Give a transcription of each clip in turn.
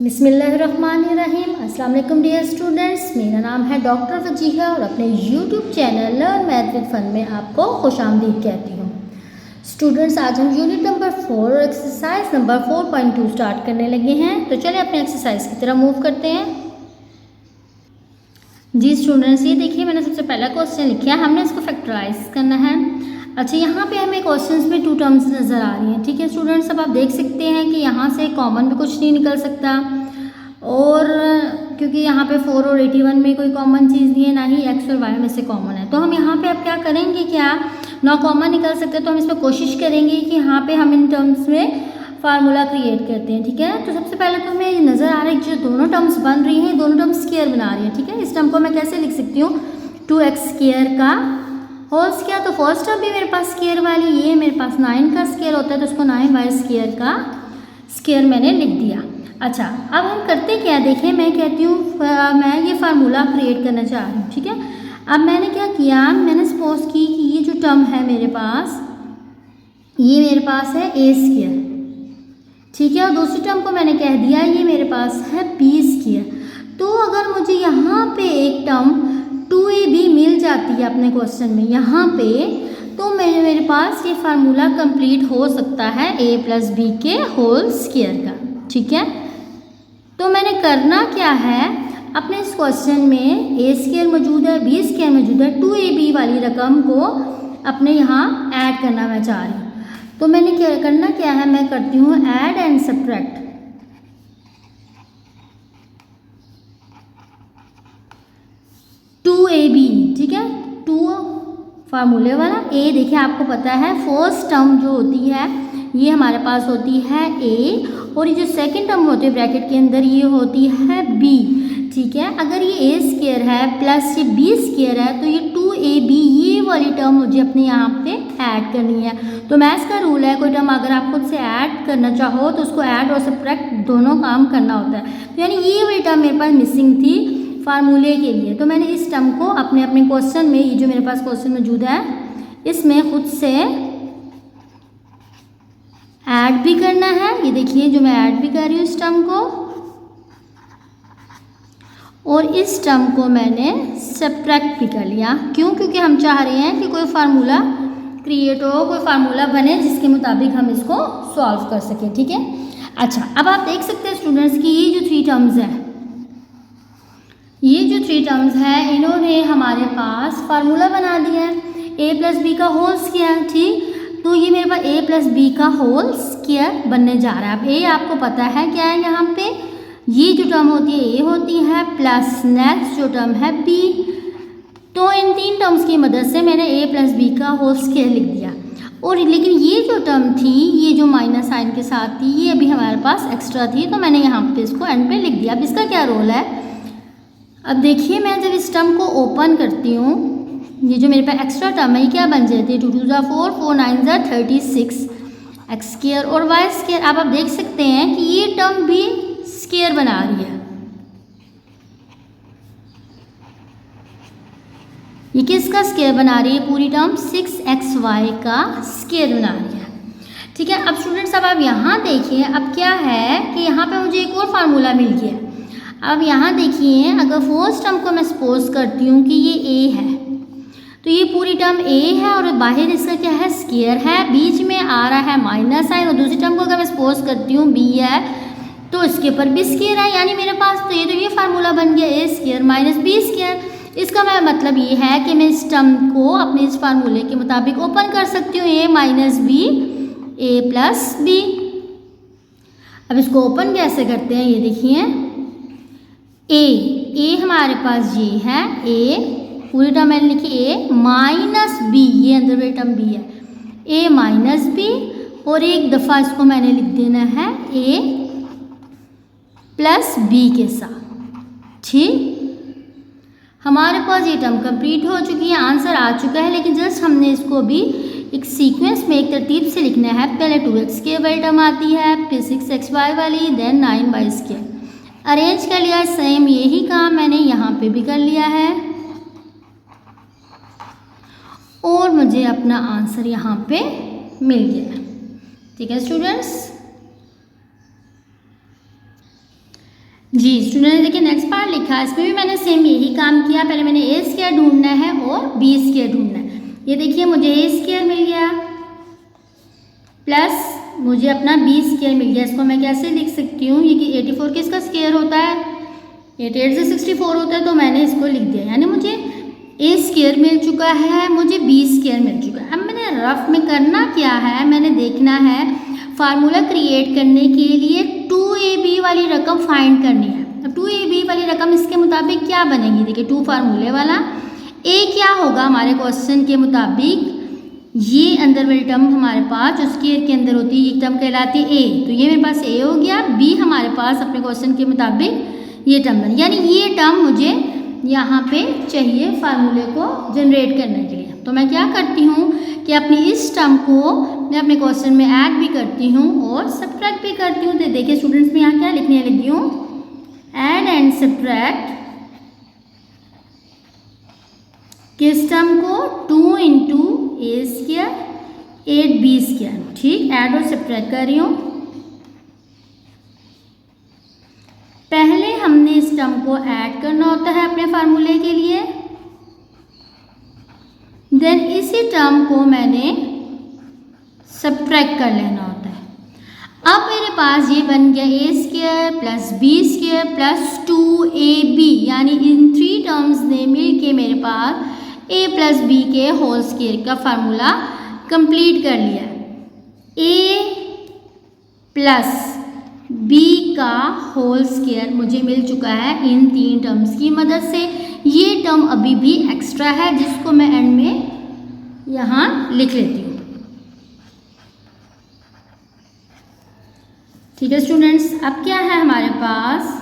बिस्मिल्लाहिर्रहमानिर्रहीम। अस्सलाम वालेकुम डियर स्टूडेंट्स, मेरा नाम है डॉक्टर वजीहा और अपने YouTube channel learn math with fun में आपको खुशामदीद कहती हूँ। स्टूडेंट्स, आज हम यूनिट नंबर 4 और एक्सरसाइज नंबर 4.2 स्टार्ट करने लगे हैं। तो चलिए अपने एक्सरसाइज की तरफ मूव करते हैं। जी स्टूडेंट्स, ये देखिए मैंने सबसे पहला क्वेश्चन लिखा है, हमने इसको फैक्टराइज करना है। अच्छा, यहाँ पे हमें क्वेश्चंस में 2 टर्म्स नज़र आ रही हैं। ठीक है स्टूडेंट्स, अब आप देख सकते हैं कि यहाँ से कॉमन भी कुछ नहीं निकल सकता, और क्योंकि यहाँ पे 4 और 81 में कोई कॉमन चीज़ नहीं है, ना ही x और y में से कॉमन है। तो हम यहाँ पे अब क्या करेंगे, क्या ना कॉमन निकल सकते, तो हम इसमें कोशिश करेंगे कि यहाँ पे हम इन टर्म्स में फार्मूला क्रिएट करते हैं। ठीक है, तो सबसे पहले तो हमें ये नज़र आ रहा है कि जो दोनों टर्म्स बन रही हैं, दोनों टर्म्स स्क्वायर बना रही है। ठीक है, इस टर्म को मैं कैसे लिख सकती हूँ, 2x स्क्वायर का होल स्क्वायर। तो फर्स्ट टर्म भी मेरे पास स्क्वायर वाली, ये मेरे पास 9 का स्क्वायर होता है, तो उसको 9y स्क्वायर का स्क्वायर मैंने लिख दिया। अच्छा, अब हम करते क्या, देखिए मैं कहती हूँ मैं ये फार्मूला क्रिएट करना चाह रही हूँ। ठीक है, अब मैंने क्या किया, मैंने सपोज की कि ये जो टर्म है मेरे पास, ये मेरे पास है a स्क्वायर। ठीक है, और दूसरी टर्म को मैंने कह दिया ये मेरे पास है b स्क्वायर। तो अगर मुझे यहाँ पे एक टर्म 2ab मिल जाती है अपने क्वेश्चन में यहाँ पे, तो मेरे पास ये फार्मूला कंप्लीट हो सकता है a + b के होल स्क्वायर का। ठीक है, तो मैंने करना क्या है, अपने इस क्वेश्चन में a स्क्वायर मौजूद है, b स्क्वायर मौजूद है, 2ab वाली रकम को अपने यहाँ ऐड करना मैं चाह रही हूँ। तो मैंने क्या करना क्या है, मैं करती हूँ ऐड एंड सब्ट्रैक्ट। ठीक है, 2 फार्मूले वाला a, देखिए आपको पता है फर्स्ट टर्म जो होती है ये हमारे पास होती है a, और ये जो सेकंड टर्म होती है ब्रैकेट के अंदर ये होती है b। ठीक है, अगर ये a स्क्वायर है प्लस ये b स्क्वायर है, तो ये 2ab ये वाली टर्म मुझे अपने यहाँ पे ऐड करनी है। तो मैथ्स का रूल है, कोई टर्म अगर आप खुद से ऐड करना चाहो तो उसको ऐड और सब्ट्रैक्ट दोनों काम करना होता है। तो यानी ये वाली टर्म मेरे पास मिसिंग थी फार्मूले के लिए, तो मैंने इस टर्म को अपने क्वेश्चन में, ये जो मेरे पास क्वेश्चन मौजूद है इसमें खुद से ऐड भी करना है। ये देखिए जो मैं ऐड भी कर रही हूँ इस टर्म को, और इस टर्म को मैंने सब्ट्रैक्ट भी कर लिया। क्यों, क्योंकि हम चाह रहे हैं कि कोई फार्मूला क्रिएट हो, कोई फार्मूला बने जिसके मुताबिक हम इसको सॉल्व कर सकें। ठीक है, अच्छा अब आप देख सकते हैं स्टूडेंट्स कि ये जो 3 टर्म्स हैं, ये जो 3 टर्म्स हैं, इन्होंने हमारे पास फार्मूला बना दिया है a + b का होल स्क्वायर। ठीक, तो ये मेरे पास a + b का होल स्क्वायर बनने जा रहा है। अब a आपको पता है क्या है, यहाँ पे ये जो टर्म होती है a होती है, प्लस नेक्स्ट जो टर्म है b। तो इन 3 टर्म्स की मदद से मैंने a + b का होल स्क्वायर लिख दिया। और लेकिन ये जो टर्म थी, ये जो माइनस साइन के साथ थी, ये अभी हमारे पास एक्स्ट्रा थी, तो मैंने यहाँ पे इसको एंड पे लिख दिया। अब इसका क्या रोल है, अब देखिए मैं जब इस टर्म को ओपन करती हूँ, ये जो मेरे पास एक्स्ट्रा टर्म है ये क्या बन जाती है, 2 × 2 = 4, 4 × 9 = 36 x स्क्वायर और y स्क्वायर। अब आप देख सकते हैं कि ये टर्म भी स्क्वायर बना रही है। ये किसका स्क्वायर बना रही है, पूरी टर्म 6xy का स्क्वायर बना रही है। ठीक है, अब स्टूडेंट्स अब आप यहाँ देखिए, अब क्या है कि यहाँ पे मुझे एक और फार्मूला मिल गया। अब यहाँ देखिए, अगर फर्स्ट टर्म को मैं सपोज करती हूँ कि ये a है, तो ये पूरी टर्म a है और बाहर इसका क्या है, स्क्वायर है, बीच में आ रहा है माइनस साइन, और दूसरी टर्म को अगर मैं सपोज करती हूँ b है, तो इसके ऊपर भी स्क्वायर है, यानी मेरे पास तो ये फार्मूला बन गया a square minus b square. इसका मैं मतलब ये है कि मैं इस टर्म को अपने इस फार्मूले के मुताबिक ओपन कर सकती हूँ, a - b, a + b। अब इसको ओपन कैसे करते हैं, ये देखिए a हमारे पास ये है, a पूरी टर्म मैंने लिखी a - b, ये अंदर वाली टर्म b है, a - b, और एक दफ़ा इसको मैंने लिख देना है a + b के साथ। ठीक, हमारे पास ये टर्म कंप्लीट हो चुकी है, आंसर आ चुका है, लेकिन जस्ट हमने इसको अभी एक सीक्वेंस में एक तरतीब से लिखना है। पहले 2x² वाली टर्म आती है, फिर 6xy वाली, देन 9y²। अरेंज कर लिया, सेम यही काम मैंने यहाँ पे भी कर लिया है, और मुझे अपना आंसर यहाँ पे मिल गया। ठीक है स्टूडेंट्स, जी स्टूडेंट ने देखिए नेक्स्ट पार्ट लिखा, इसमें भी मैंने सेम यही काम किया। पहले मैंने ए स्क्वायर ढूंढना है और बी स्क्वायर ढूंढना है। ये देखिए मुझे ए स्क्वायर मिल गया प्लस मुझे अपना बी स्क्वायर मिल गया। इसको मैं कैसे लिख सकती हूँ, ये कि 84 किसका स्क्वायर होता है, 88 से 64 होता है, तो मैंने इसको लिख दिया। यानी मुझे ए स्क्वायर मिल चुका है, मुझे बी स्क्वायर मिल चुका है। अब मैंने रफ में करना क्या है, मैंने देखना है फार्मूला क्रिएट करने के लिए 2ab वाली रकम फाइंड करनी है। अब 2ab वाली रकम इसके मुताबिक क्या बनेगी, देखिए 2 फार्मूले वाला a क्या होगा हमारे क्वेश्चन के मुताबिक, ये अंदर वाली टर्म हमारे पास जो स्क्वायर के अंदर होती है ये टर्म कहलाती है a, तो ये मेरे पास a हो गया। b हमारे पास अपने क्वेश्चन के मुताबिक ये टर्म बनी, यानी ये टर्म मुझे यहाँ पे चाहिए फार्मूले को जनरेट करने के लिए। तो मैं क्या करती हूँ कि अपनी इस टर्म को मैं अपने क्वेश्चन में ऐड भी करती हूँ और सब्ट्रैक्ट भी करती हूँ। तो देखिए स्टूडेंट्स में यहाँ क्या लिखने लगी हूँ, ऐड एंड सब्ट्रैक्ट किस टर्म को, 2 इंटू ए स्क्वायर 8b स्क्वायर, ठीक, ऐड और सब्ट्रैक्ट कर रही हूँ। पहले हमने इस टर्म को ऐड करना होता है अपने फार्मूले के लिए, देन इसी टर्म को मैंने सब्ट्रैक्ट कर लेना होता है। अब मेरे पास ये बन गया A square plus B square plus 2ab, यानी इन 3 टर्म्स ने मिल के मेरे पास a प्लस बी के होल स्क्वायर का फार्मूला कंप्लीट कर लिया। a प्लस b का होल स्क्वायर मुझे मिल चुका है इन 3 टर्म्स की मदद से। ये टर्म अभी भी एक्स्ट्रा है जिसको मैं एंड में यहाँ लिख लेती हूँ। ठीक है स्टूडेंट्स, अब क्या है हमारे पास,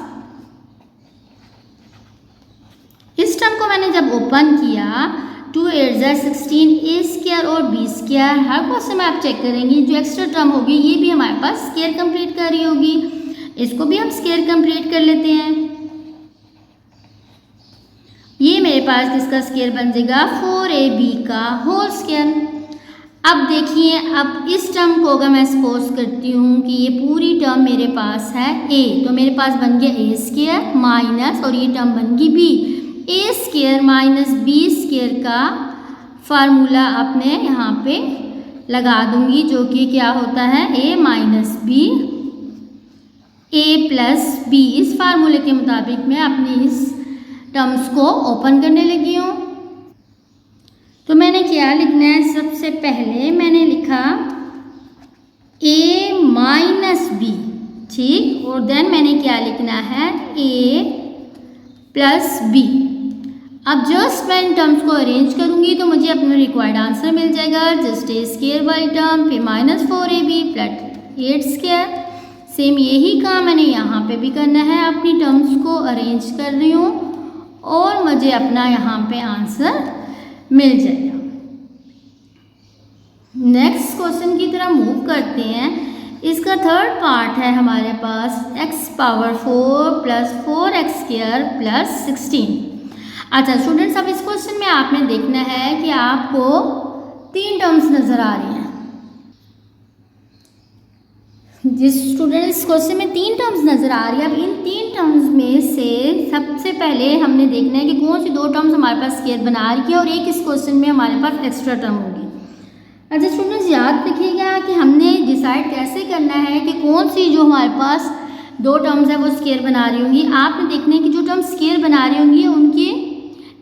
इस टर्म को मैंने जब ओपन किया 2 8 16 ए स्क्वायर और बी स्क्वायर, हर क्वेश्चन में आप चेक करेंगे जो एक्स्ट्रा टर्म होगी ये भी हमारे पास स्क्वायर कंप्लीट कर रही होगी, इसको भी हम स्क्वायर कंप्लीट कर लेते हैं। ये मेरे पास किसका स्क्वायर बन जाएगा, 4ab का होल स्क्वायर। अब देखिए, अब इस टर्म को अगर मैं सपोज करती हूँ कि ये पूरी टर्म मेरे पास है a, तो मेरे पास बन गया ए स्क्वायर माइनस, और ये टर्म बन गई b, ए स्क्वायर माइनस बी स्क्वायर का फार्मूला अपने यहाँ पे लगा दूंगी, जो कि क्या होता है a minus b a plus b. इस फार्मूले के मुताबिक मैं अपनी इस टर्म्स को ओपन करने लगी हूँ। तो मैंने क्या लिखना है, सबसे पहले मैंने लिखा a माइनस बी, ठीक, और देन मैंने क्या लिखना है a प्लस बी। अब जस्ट मैं इन टर्म्स को अरेंज करूंगी तो मुझे अपना रिक्वायर्ड आंसर मिल जाएगा, जस्ट ए स्क्वायर वाली टर्म फिर minus 4ab plus 8 square. Same यही काम मैंने यहाँ पे भी करना है, अपनी टर्म्स को अरेंज कर रही हूँ और मुझे अपना यहाँ पे आंसर मिल जाएगा। नेक्स्ट क्वेश्चन की तरफ मूव करते हैं। इसका थर्ड पार्ट है हमारे पास x power 4 plus 4x square plus 16। अच्छा स्टूडेंट्स, अब इस क्वेश्चन में आपने देखना है कि आपको 3 टर्म्स नजर आ रही हैं। जिस स्टूडेंट इस क्वेश्चन में 3 टर्म्स नजर आ रही है, अब इन 3 टर्म्स में से सबसे पहले हमने देखना है कि कौन सी 2 टर्म्स हमारे पास स्क्वायर बना रही है और एक इस क्वेश्चन में हमारे पास एक्स्ट्रा टर्म होगी। अच्छा स्टूडेंट्स, याद रखिएगा कि हमने डिसाइड कैसे करना है कि कौन सी जो हमारे पास 2 टर्म्स है वो स्क्वायर बना रही होंगी। आपने देखना है कि जो टर्म्स स्क्वायर बना रही होंगी उनके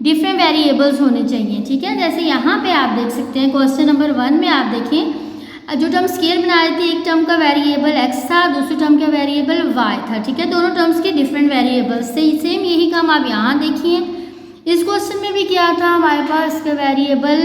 डिफरेंट वेरिएबल्स होने चाहिए, ठीक है। जैसे यहाँ पे आप देख सकते हैं क्वेश्चन नंबर 1 में आप देखें, जो टर्म स्क्वायर बना रहे थे एक टर्म का वेरिएबल x था, दूसरे टर्म का वेरिएबल y था, ठीक है। दोनों टर्म्स के डिफरेंट वेरिएबल्स थे। सेम यही काम आप यहाँ देखिए, इस क्वेश्चन में भी क्या था, हमारे पास इसका वेरिएबल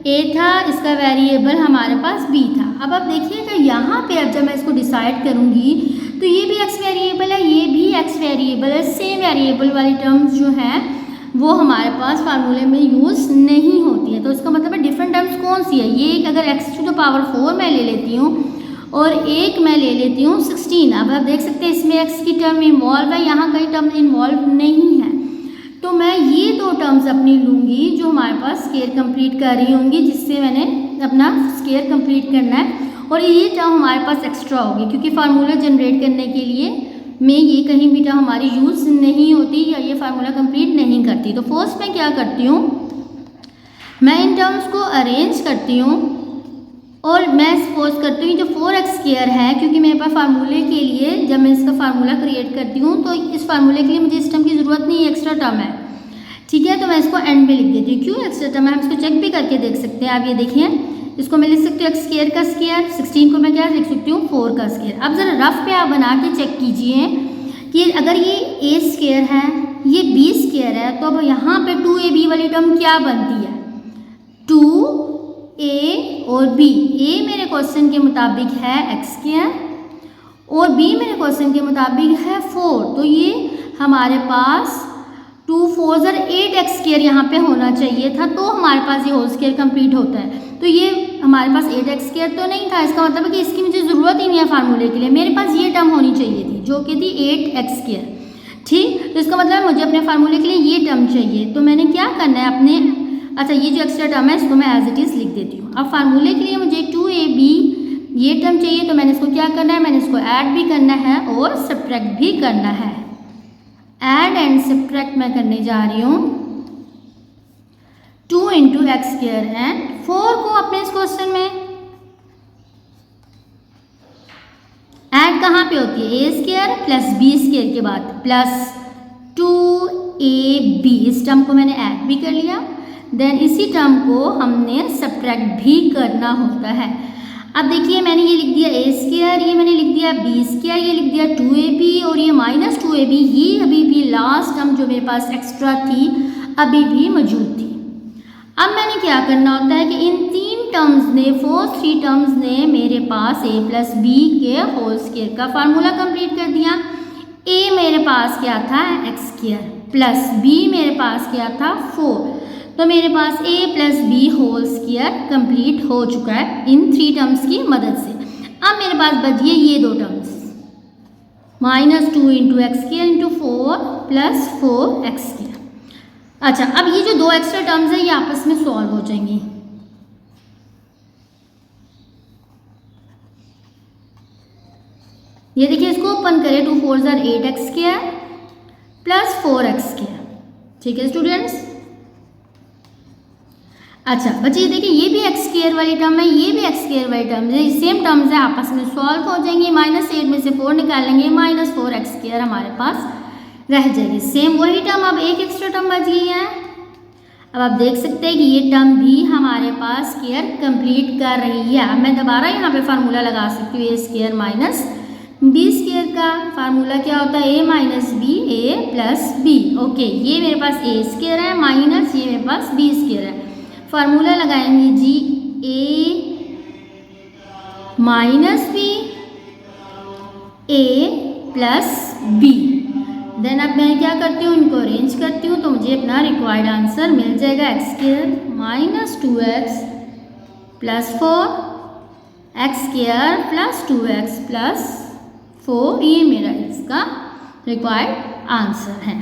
a था, इसका वेरिएबल हमारे पास b था। अब आप देखिएगा यहाँ पे अब जब मैं इसको डिसाइड करूँगी तो ये भी x वेरिएबल है, ये भी x वेरिएबल है। सेम वेरिएबल वाली टर्म्स जो हैं वो हमारे पास फार्मूले में यूज़ नहीं होती है। तो इसका मतलब है डिफरेंट टर्म्स कौन सी है, ये एक अगर x टू द पावर 4 मैं ले लेती हूँ और एक मैं ले लेती हूँ 16। अब आप देख सकते हैं इसमें x की टर्म इन्वॉल्व है, यहाँ कई टर्म इन्वॉल्व नहीं है। तो मैं ये 2 टर्म्स अपनी लूँगी जो हमारे पास स्क्वायर कंप्लीट कर रही होंगी, जिससे मैंने अपना स्क्वायर कंप्लीट करना है, और ये टर्म हमारे पास एक्स्ट्रा होगी क्योंकि फार्मूला जनरेट करने के लिए में ये कहीं भी टर्म हमारी यूज़ नहीं होती या ये फार्मूला कंप्लीट नहीं करती। तो फर्स्ट मैं क्या करती हूँ, मैं इन टर्म्स को अरेंज करती हूँ और मैं सपोज करती हूँ जो 4x² है, क्योंकि मेरे पास फार्मूले के लिए जब मैं इसका फार्मूला क्रिएट करती हूँ तो इस फार्मूले के लिए मुझे इस टर्म की ज़रूरत नहीं है, एक्स्ट्रा टर्म है, ठीक है। तो मैं इसको एंड में लिख देती हूँ। क्यों एक्स्ट्रा टर्म है, हम इसको चेक भी करके देख सकते हैं। आप ये देखिए, इसको मैं लिख सकती हूँ x² का स्क्वायर, 16 को मैं क्या लिख सकती हूँ 4 का स्क्वायर। अब ज़रा रफ पे आप बना के चेक कीजिए कि अगर ये a² है, ये b² है, तो अब यहाँ पे 2ab वाली टर्म क्या बनती है, 2a और b। a मेरे क्वेश्चन के मुताबिक है x² और b मेरे क्वेश्चन के मुताबिक है 4, तो ये हमारे पास 2 4 8x² यहाँ पे होना चाहिए था, तो हमारे पास ये होल स्क्वायर कंप्लीट होता है। तो ये हमारे पास 8x² तो नहीं था, इसका मतलब है कि इसकी मुझे ज़रूरत ही नहीं है फार्मूले के लिए, मेरे पास ये टर्म होनी चाहिए थी जो कि थी 8x², ठीक। तो इसका मतलब है मुझे अपने फार्मूले के लिए ये टर्म चाहिए। तो मैंने क्या करना है अपने, अच्छा ये जो एक्स्ट्रा टर्म है इसको मैं एज इट इज़ लिख देती हूँ। अब फार्मूले के लिए मुझे 2ab ये टर्म चाहिए, तो मैंने इसको क्या करना है, मैंने इसको ऐड भी करना है और सब्ट्रैक्ट भी करना है। ऐड एंड सब्ट्रैक्ट मैं करने जा रही हूँ 2 × x² एंड 4 को अपने इस क्वेश्चन में ऐड कहाँ पे होती है, a² प्लस b² के बाद प्लस 2ab, इस टर्म को मैंने ऐड भी कर लिया, देन इसी टर्म को हमने सब्ट्रैक्ट भी करना होता है। अब देखिए मैंने ये लिख दिया a², ये मैंने लिख दिया b², ये लिख दिया 2ab और ये -2ab, ये अभी भी लास्ट टर्म जो मेरे पास एक्स्ट्रा थी अभी भी मौजूद थी। अब मैंने क्या करना होता है कि इन 3 टर्म्स ने, फर्स्ट 3 टर्म्स ने मेरे पास a + b के होल स्क्वायर का फार्मूला कंप्लीट कर दिया। a मेरे पास क्या था x² प्लस b मेरे पास क्या था 4, तो मेरे पास a + b whole square complete हो चुका है इन 3 टर्म्स की मदद से। अब मेरे पास बचिए ये 2 टर्म्स, -2 × x² × 4 प्लस 4x²। अच्छा, अब ये जो 2 एक्स्ट्रा टर्म्स हैं ये आपस में सॉल्व हो जाएंगी। ये देखिए, इसको ओपन करें, 2 4 8x² प्लस 4x², ठीक है स्टूडेंट्स। अच्छा बच्चे देखिए, ये भी x² वाली टर्म है, ये भी x² वाली टर्म है, सेम टर्म्स है, आपस में सॉल्व हो जाएंगे। -8 में से 4 निकालेंगे, -4x² हमारे पास रह जाएगी। सेम वही टर्म, अब एक एक्स्ट्रा टर्म बच गई है। अब आप देख सकते हैं कि ये टर्म भी हमारे पास स्क्वायर कंप्लीट कर रही है। अब मैं दोबारा यहाँ पे फार्मूला लगा सकती हूँ a² माइनस b² का फार्मूला क्या होता है, a - b a + b। Okay, ये मेरे पास a² है माइनस ये मेरे पास b² है। फार्मूला लगाएंगे जी, a - b a + b। Then अब मैं क्या करती हूँ, इनको अरेंज करती हूँ, तो मुझे अपना रिक्वायर्ड आंसर मिल जाएगा x² - 2x + 4 x² + 2x + 4, ये मेरा इसका रिक्वायर्ड आंसर है।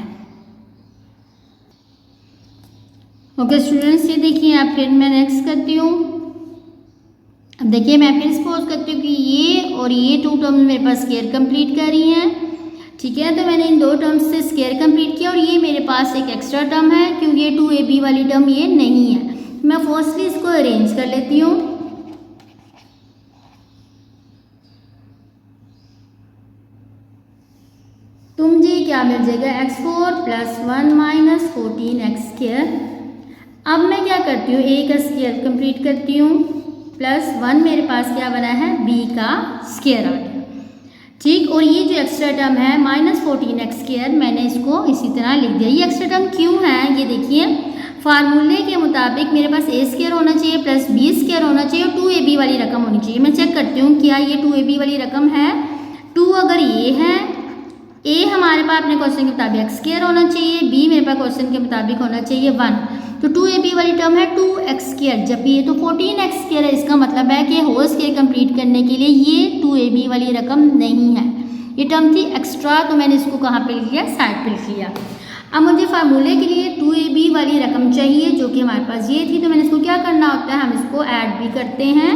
ओके स्टूडेंट्स, ये देखिए आप, फिर मैं नेक्स्ट करती हूँ। अब देखिए मैं फिर सपोज करती हूँ कि ये और ये 2 टर्म्स मेरे पास स्क्वायर कंप्लीट कर रही हैं, ठीक है। तो मैंने इन 2 टर्म्स से स्क्वायर कंप्लीट किया और ये मेरे पास एक एक्स्ट्रा टर्म है, क्योंकि ये 2ab वाली टर्म ये नहीं है। मैं फर्स्टली इसको अरेंज कर लेती हूँ। तो मुझे क्या मिल जाएगा, x4 + 1 - 14x²। अब मैं क्या करती हूँ, a का स्क्वायर कंप्लीट करती हूँ, +1 मेरे पास क्या बना है, b का स्क्वायर आ गया, ठीक। और ये जो एक्स्ट्रा टर्म है -14x², मैंने इसको इसी तरह लिख दिया। ये एक्स्ट्रा टर्म क्यों है, ये देखिए, फार्मूले के मुताबिक मेरे पास a² होना चाहिए प्लस b² होना चाहिए और 2ab वाली रकम होनी चाहिए। मैं चेक करती हूँ क्या ये 2ab वाली रकम है। 2 अगर ये है, a हमारे पास अपने क्वेश्चन के मुताबिक x² होना चाहिए, b मेरे पास क्वेश्चन के मुताबिक होना चाहिए 1, तो 2ab वाली टर्म है 2x², जबकि ये तो 14x² है। इसका मतलब है कि होल स्क्वायर कंप्लीट करने के लिए ये 2ab वाली रकम नहीं है, ये टर्म थी एक्स्ट्रा, तो मैंने इसको कहाँ पे लिख लिया, साइड पे लिख लिया। अब मुझे फार्मूले के लिए 2ab वाली रकम चाहिए जो कि हमारे पास ये थी, तो मैंने इसको क्या करना होता है, हम इसको ऐड भी करते हैं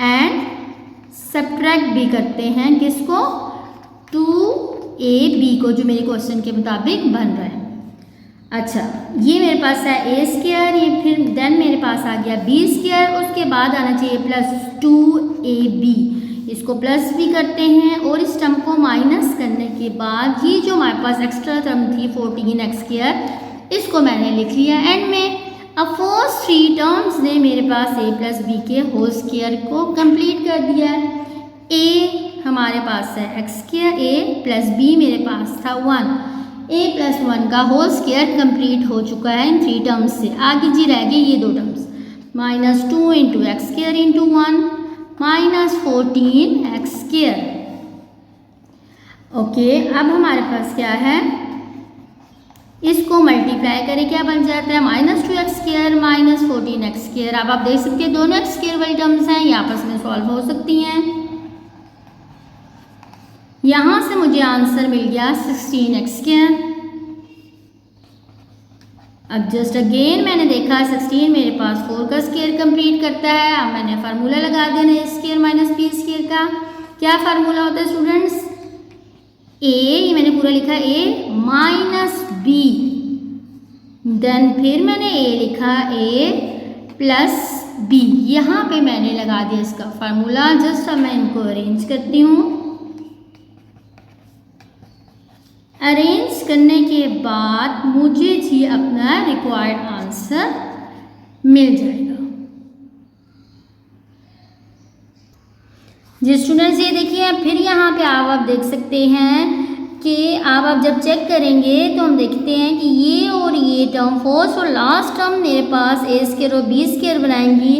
एंड सब्ट्रैक्ट भी करते हैं। किसको, 2ab को, जो मेरे क्वेश्चन के मुताबिक बन रहा है। अच्छा, ये मेरे पास है ए स्क्वायर, ये फिर देन मेरे पास आ गया बी स्क्वायर, उसके बाद आना चाहिए प्लस 2ab। इसको प्लस भी करते हैं और इस टर्म को माइनस करने के बाद ये जो हमारे पास एक्स्ट्रा टर्म थी 14x स्क्वायर, इसको मैंने लिख लिया एंड में। अब फर्स्ट 3 टर्म्स ने मेरे पास a प्लस बी के होल स्क्वायर को कंप्लीट कर दिया है। a हमारे पास है x square, a plus b मेरे पास था 1, a प्लस 1 का होल स्क्वायर कंप्लीट हो चुका है इन 3 टर्म्स से। आगे जी रह गए ये 2 terms, minus 2 into x square into 1 minus 14x square. Okay, अब हमारे पास क्या है, इसको मल्टीप्लाई करें, क्या बन जाता है minus 2x square minus 14x square. अब आप देख सकते हैं दोनों x स्क्वायर वाली टर्म्स हैं, ये आपस में सॉल्व हो सकती हैं। यहाँ से मुझे आंसर मिल गया 16x स्क्वायर। अब जस्ट अगेन मैंने देखा 16 मेरे पास 4 का स्क्वायर कंप्लीट करता है। अब मैंने फार्मूला लगा देना ए स्क्वायर माइनस बी स्क्वायर का। क्या फार्मूला होता है स्टूडेंट्स, ए, ये मैंने पूरा लिखा ए माइनस बी, देन फिर मैंने ए लिखा ए प्लस बी। यहाँ पे मैंने लगा दिया इसका फार्मूला। जस्ट अब मैं इनको अरेंज करती हूँ। अरेंज करने के बाद मुझे जी अपना रिक्वायर्ड आंसर मिल जाएगा। जी स्टूडेंट्स, ये देखिए फिर यहाँ पे आप देख सकते हैं कि आप जब चेक करेंगे तो हम देखते हैं कि ये और ये टर्म फर्स्ट और लास्ट टर्म मेरे पास ए स्क्वायर और बी स्क्वायर बनाएंगी,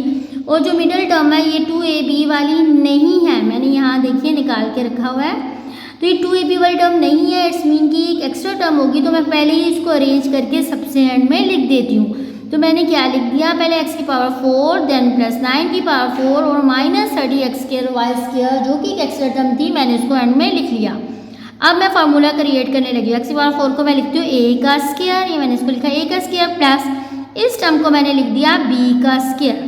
और जो मिडिल टर्म है ये 2ab वाली नहीं है। मैंने यहाँ देखिए निकाल के रखा हुआ है, तो ये 2ab वाली टर्म नहीं है, इट्स मीन कि एक एक्स्ट्रा टर्म होगी। तो मैं पहले ही इसको अरेंज करके सबसे एंड में लिख देती हूँ। तो मैंने क्या लिख दिया, पहले x की पावर 4 देन प्लस 9 की पावर 4 और minus 30x square y square, जो कि एक एक्स्ट्रा टर्म थी, मैंने इसको एंड में लिख लिया। अब मैं फार्मूला क्रिएट करने लगी हूँ। x की पावर 4 को मैं लिखती हूँ a का स्क्वायर, ये मैंने इसको लिखा a का स्क्वायर, प्लस इस टर्म को मैंने लिख दिया b का स्क्वायर।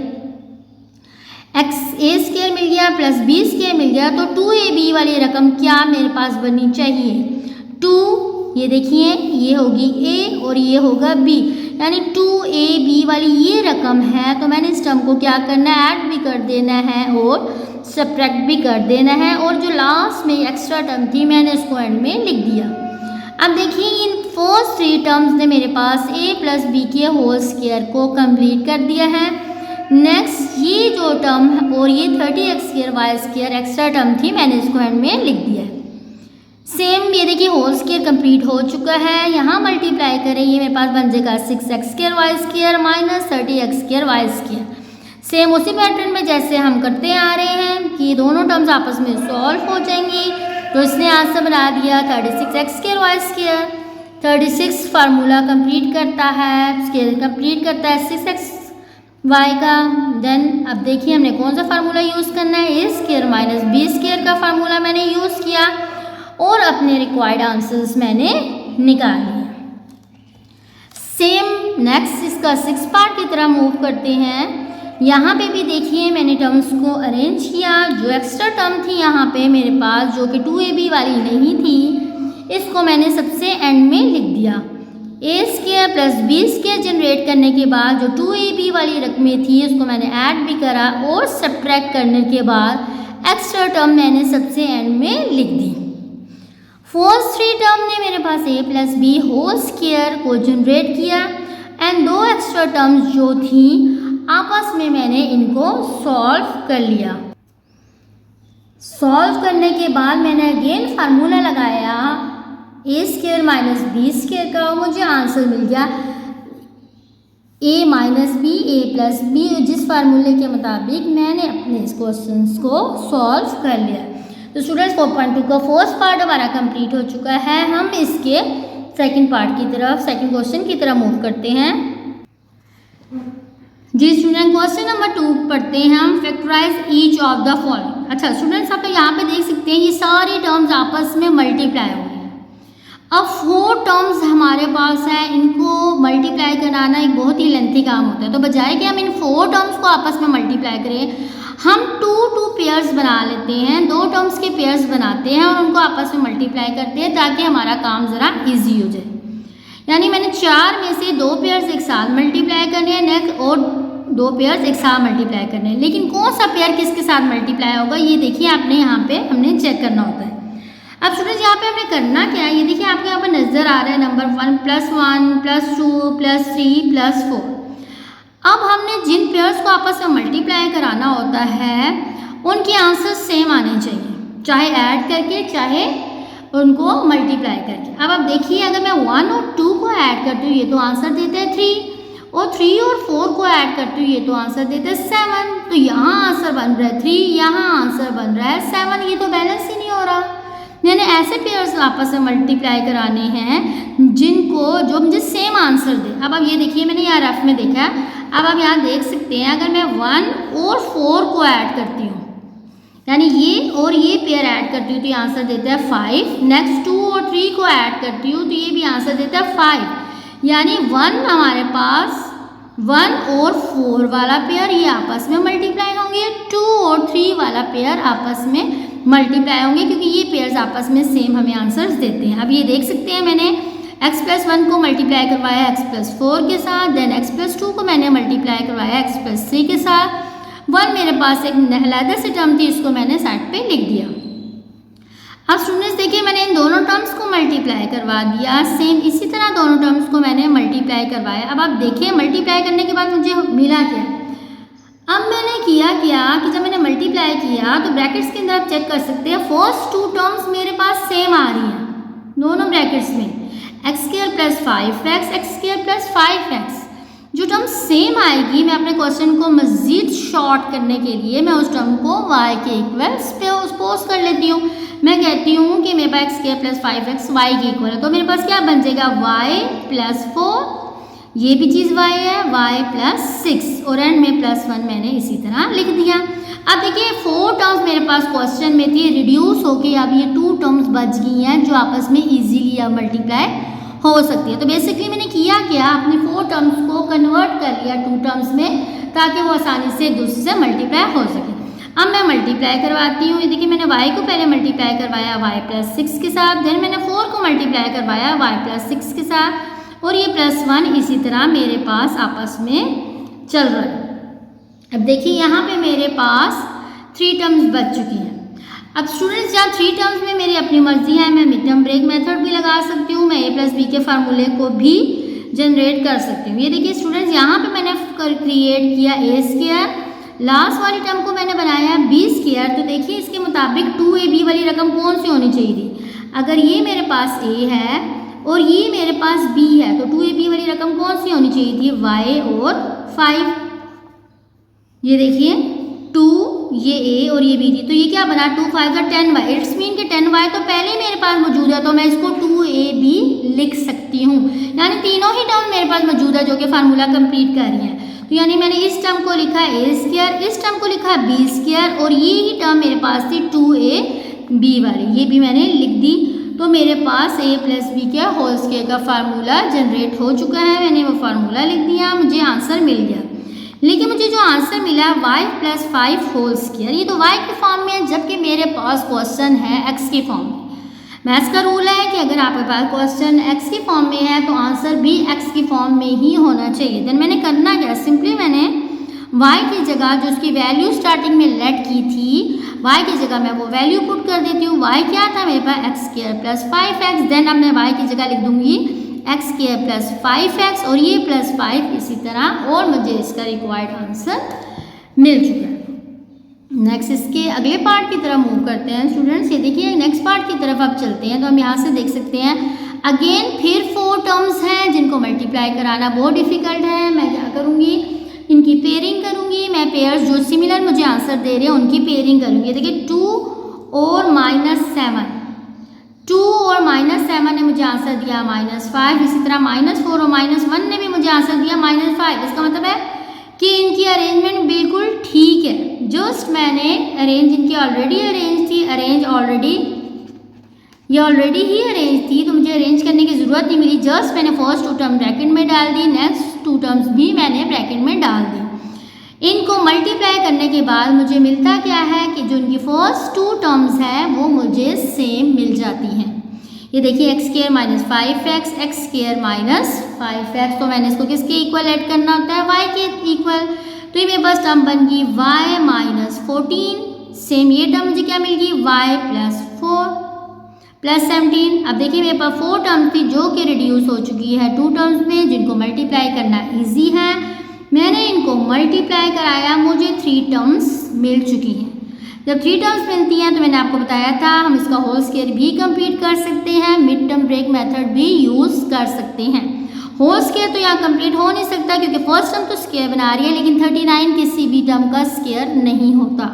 a स्क्वायर मिल गया प्लस b स्क्वायर मिल गया, तो 2ab वाली रकम क्या मेरे पास बननी चाहिए, 2, ये देखिए ये होगी a और ये होगा b, यानी 2ab वाली ये रकम है। तो मैंने इस टर्म को क्या करना है, ऐड भी कर देना है और सब्ट्रैक्ट भी कर देना है, और जो लास्ट में एक्स्ट्रा टर्म थी मैंने उसको एंड में लिख दिया। अब देखिए इन फर्स्ट 3 टर्म्स ने मेरे पास a प्लस बी के होल स्क्वायर को कंप्लीट कर दिया है। नेक्स्ट ये जो टर्म है और ये 30x square y square extra term थी, मैंने इसको एंड में लिख दिया है। सेम ये देखिए होल स्क्वायर कंप्लीट हो चुका है। यहाँ मल्टीप्लाई करें, ये मेरे पास बन जाएगा 6x square y square minus 30x square y square. Same उसी पैटर्न में जैसे हम करते आ रहे हैं कि दोनों टर्म्स आपस में सॉल्व हो जाएंगी। तो इसने आंसर बना दिया 36x square y square. 36 formula complete करता है, स्क्वायर कंप्लीट करता है 6x वाई का। देन अब देखिए हमने कौन सा फार्मूला यूज़ करना है, ए स्क्वायर माइनस बी स्क्वायर का फार्मूला मैंने यूज़ किया और अपने रिक्वायर्ड आंसर्स मैंने निकाल लिए। सेम नेक्स्ट इसका 6 पार्ट की तरह मूव करते हैं। यहाँ पे भी देखिए मैंने टर्म्स को अरेंज किया। जो एक्स्ट्रा टर्म थी यहाँ पे मेरे पास, जो कि 2ab वाली नहीं थी, इसको मैंने सबसे एंड में लिख दिया। A square plus B square generate करने के बाद जो 2ab वाली रकमें थी उसको मैंने ऐड भी करा, और सब्ट्रैक्ट करने के बाद एक्स्ट्रा टर्म मैंने सबसे एंड में लिख दी। फर्स्ट 3 टर्म ने मेरे पास a plus B whole square को जनरेट किया, एंड 2 एक्स्ट्रा टर्म्स जो थी आपस में मैंने इनको सॉल्व कर लिया। सॉल्व करने के बाद मैंने अगेन फार्मूला लगाया a square minus b square का, और मुझे आंसर मिल गया a minus b a plus b, जिस फार्मूले के मुताबिक मैंने अपने इस क्वेश्चन को सॉल्व कर लिया। तो स्टूडेंट्स 4.2 का फर्स्ट पार्ट हमारा कंप्लीट हो चुका है। हम इसके सेकंड पार्ट की तरफ, सेकंड क्वेश्चन की तरफ मूव करते हैं। जी स्टूडेंट, क्वेश्चन नंबर 2 पढ़ते हैं हम, factorise each of the following. अच्छा स्टूडेंट्स, आप यहाँ पे देख सकते हैं ये सारी टर्म्स आपस में मल्टीप्लाई हो गए। अब 4 टर्म्स हमारे पास हैं, इनको मल्टीप्लाई कराना एक बहुत ही लेंथी काम होता है। तो बजाय कि हम इन 4 टर्म्स को आपस में मल्टीप्लाई करें, हम टू पेयर्स बना लेते हैं, 2 टर्म्स के पेयर्स बनाते हैं और उनको आपस में मल्टीप्लाई करते हैं ताकि हमारा काम ज़रा इजी हो जाए। यानी मैंने 4 में से 2 पेयर्स एक साथ मल्टीप्लाई करने हैं नेक्स्ट, और 2 पेयर्स एक साथ मल्टीप्लाई करने हैं। लेकिन कौन सा पेयर किसके साथ मल्टीप्लाई होगा ये देखिए आपने यहाँ पे हमने चेक करना होता है। अब स्टूडेंट्स यहाँ पे हमने करना क्या है, ये देखिए आपको यहाँ पर नज़र आ रहा है नंबर 1 +1 +2 +3 +4। अब हमने जिन पेयर्स को आपस में मल्टीप्लाई कराना होता है उनके आंसर सेम आने चाहिए, चाहे ऐड करके चाहे उनको मल्टीप्लाई करके। अब आप देखिए अगर मैं 1 और 2 को ऐड करती हूँ ये तो आंसर देते हैं 3, और 3 और 4 को ऐड करती हूँ ये तो आंसर देते हैं 7। तो यहाँ आंसर बन रहा है 3, यहाँ आंसर बन रहा है 7, ये तो बैलेंस ही नहीं हो रहा। मैंने ऐसे पेयर्स आपस में मल्टीप्लाई कराने हैं जो मुझे सेम आंसर दे। अब आप ये देखिए मैंने यहाँ रफ में देखा है, अब आप यहाँ देख सकते हैं अगर मैं 1 और 4 को ऐड करती हूँ यानी ये और ये पेयर ऐड करती हूँ तो ये आंसर देता है 5। नेक्स्ट 2 और 3 को ऐड करती हूँ तो ये भी आंसर देता है 5। यानी 1 हमारे पास 1 और 4 वाला पेयर ये आपस में मल्टीप्लाई होंगे, 2 और 3 वाला पेयर आपस में मल्टीप्लाई होंगे क्योंकि ये पेयर्स आपस में सेम हमें आंसर्स देते हैं। अब ये देख सकते हैं मैंने x+1 को मल्टीप्लाई करवाया x+4 के साथ, देन x+2 को मैंने मल्टीप्लाई करवाया x+3 के साथ। 1 मेरे पास एक अलग से टर्म थी, इसको मैंने साइड पे लिख दिया। अब स्टूडेंट्स देखिए मैंने इन दोनों टर्म्स को मल्टीप्लाई करवा दिया, सेम इसी तरह दोनों टर्म्स को मैंने मल्टीप्लाई करवाया। अब आप देखिए मल्टीप्लाई करने के बाद मुझे मिला क्या। अब मैंने किया क्या कि जब मैंने मल्टीप्लाई किया तो ब्रैकेट्स के अंदर आप चेक कर सकते हैं फर्स्ट 2 टर्म्स मेरे पास सेम आ रही हैं दोनों ब्रैकेट्स में, x² + 5x x² + 5x। जो टर्म सेम आएगी मैं अपने क्वेश्चन को मज़ीद शॉर्ट करने के लिए मैं उस टर्म को y के इक्वल सपोज कर लेती हूँ। मैं कहती हूँ कि मेरे पास x² + 5x y के इक्वल है, तो मेरे पास क्या बन जाएगा y + 4, ये भी चीज़ y है, y + 6 और एंड में +1 मैंने इसी तरह लिख दिया। अब देखिए 4 टर्म्स मेरे पास क्वेश्चन में थी, रिड्यूस होके अब ये 2 टर्म्स बच गई हैं जो आपस में इजीली अब मल्टीप्लाई हो सकती है। तो बेसिकली मैंने किया क्या, अपने 4 टर्म्स को कन्वर्ट कर लिया 2 टर्म्स में ताकि वो आसानी से एक दूसरे से मल्टीप्लाई हो सके। अब मैं मल्टीप्लाई करवाती हूँ, ये देखिए मैंने y को पहले मल्टीप्लाई करवाया y + 6 के साथ, देन मैंने 4 को मल्टीप्लाई करवाया y + 6 के साथ, और ये +1 इसी तरह मेरे पास आपस में चल रहा है। अब देखिए यहाँ पे मेरे पास 3 टर्म्स बच चुकी हैं। अब स्टूडेंट्स जहाँ 3 टर्म्स में मेरी अपनी मर्जी है, मैं मिड टर्म ब्रेक मेथड भी लगा सकती हूँ, मैं a + b के फार्मूले को भी जनरेट कर सकती हूँ। ये देखिए स्टूडेंट्स यहाँ पे मैंने क्रिएट किया a², लास्ट वाली टर्म को मैंने बनाया b²। तो देखिए इसके मुताबिक 2ab वाली रकम कौन सी होनी चाहिए थी। अगर ये मेरे पास a है और ये मेरे पास b है तो 2ab वाली रकम कौन सी होनी चाहिए थी, y और 5। ये देखिए 2 ये a और ये b थी, तो ये क्या बना 2 5 का 10y, इट्स मीन कि 10y तो पहले ही मेरे पास मौजूद है तो मैं इसको 2ab लिख सकती हूँ। यानी तीनों ही टर्म मेरे पास मौजूद है जो कि फार्मूला कंप्लीट कर रही हैं। तो यानी मैंने इस टर्म को लिखा a², इस टर्म को लिखा b² और ये ही टर्म मेरे पास थी 2ab वाली, ये भी मैंने लिख दी। तो मेरे पास a + b के होल स्क्वायर का फार्मूला जनरेट हो चुका है, मैंने वो फार्मूला लिख दिया, मुझे आंसर मिल गया। लेकिन मुझे जो आंसर मिला y + 5 होल स्क्वायर, ये तो y के फॉर्म में है जबकि मेरे पास क्वेश्चन है x के फॉर्म में। मैथ्स का रूल है कि अगर आपके पास क्वेश्चन x के फॉर्म में है तो आंसर भी x के फॉर्म में ही होना चाहिए। देन मैंने करना क्या, सिंपली मैंने y की जगह जो उसकी वैल्यू स्टार्टिंग में लेट की थी y की जगह मैं वो वैल्यू पुट कर देती हूँ। y क्या था मेरे पास x² + 5x, देन अब मैं y की जगह लिख दूंगी x² + 5x और ये +5 इसी तरह, और मुझे इसका रिक्वायर्ड आंसर मिल चुका है। नेक्स्ट इसके अगले पार्ट की तरफ मूव करते हैं स्टूडेंट्स। ये देखिए नेक्स्ट पार्ट की तरफ आप चलते हैं तो हम यहाँ से देख सकते हैं अगेन फिर 4 टर्म्स हैं जिनको मल्टीप्लाई कराना बहुत डिफिकल्ट है। मैं क्या करूँगी, इनकी पेयरिंग करूँगी। मैं पेयर्स जो सिमिलर मुझे आंसर दे रहे हैं उनकी पेयरिंग करूँगी। देखिए 2 और -7, 2 और -7 ने मुझे आंसर दिया -5, इसी तरह -4 और -1 ने भी मुझे आंसर दिया -5। इसका मतलब है कि इनकी अरेंजमेंट बिल्कुल ठीक है। जस्ट मैंने अरेंज इनकी ऑलरेडी अरेंज थी, ये ऑलरेडी ही अरेंज थी तो मुझे अरेंज करने की ज़रूरत नहीं मिली। जस्ट मैंने फर्स्ट 2 टर्म ब्रैकेट में डाल दी, नेक्स्ट 2 टर्म्स भी मैंने ब्रैकेट में डाल दी। इनको मल्टीप्लाई करने के बाद मुझे मिलता क्या है कि जो इनकी फर्स्ट टू टर्म्स है वो मुझे सेम मिल जाती हैं। ये देखिए x square minus 5x, x square minus 5x, तो मैंने इसको किसके इक्वल ऐड करना होता है, y के इक्वल। तो ये मेरे पास टर्म बन गई y माइनस 14, सेम ये टर्म मुझे क्या मिल गई, y प्लस 4 प्लस 17। अब देखिए मेरे पास 4 टर्म्स थी जो कि रिड्यूस हो चुकी है 2 टर्म्स में, जिनको मल्टीप्लाई करना ईजी है। मैंने इनको मल्टीप्लाई कराया, मुझे 3 टर्म्स मिल चुकी हैं। जब 3 टर्म्स मिलती हैं तो मैंने आपको बताया था हम इसका होल स्क्वायर भी कंप्लीट कर सकते हैं, मिड टर्म ब्रेक मेथड भी यूज़ कर सकते हैं। होल स्क्वायर तो यहाँ कंप्लीट हो नहीं सकता क्योंकि फर्स्ट टर्म तो स्क्वायर बना रही है, लेकिन 39 किसी भी टर्म का स्क्वायर नहीं होता।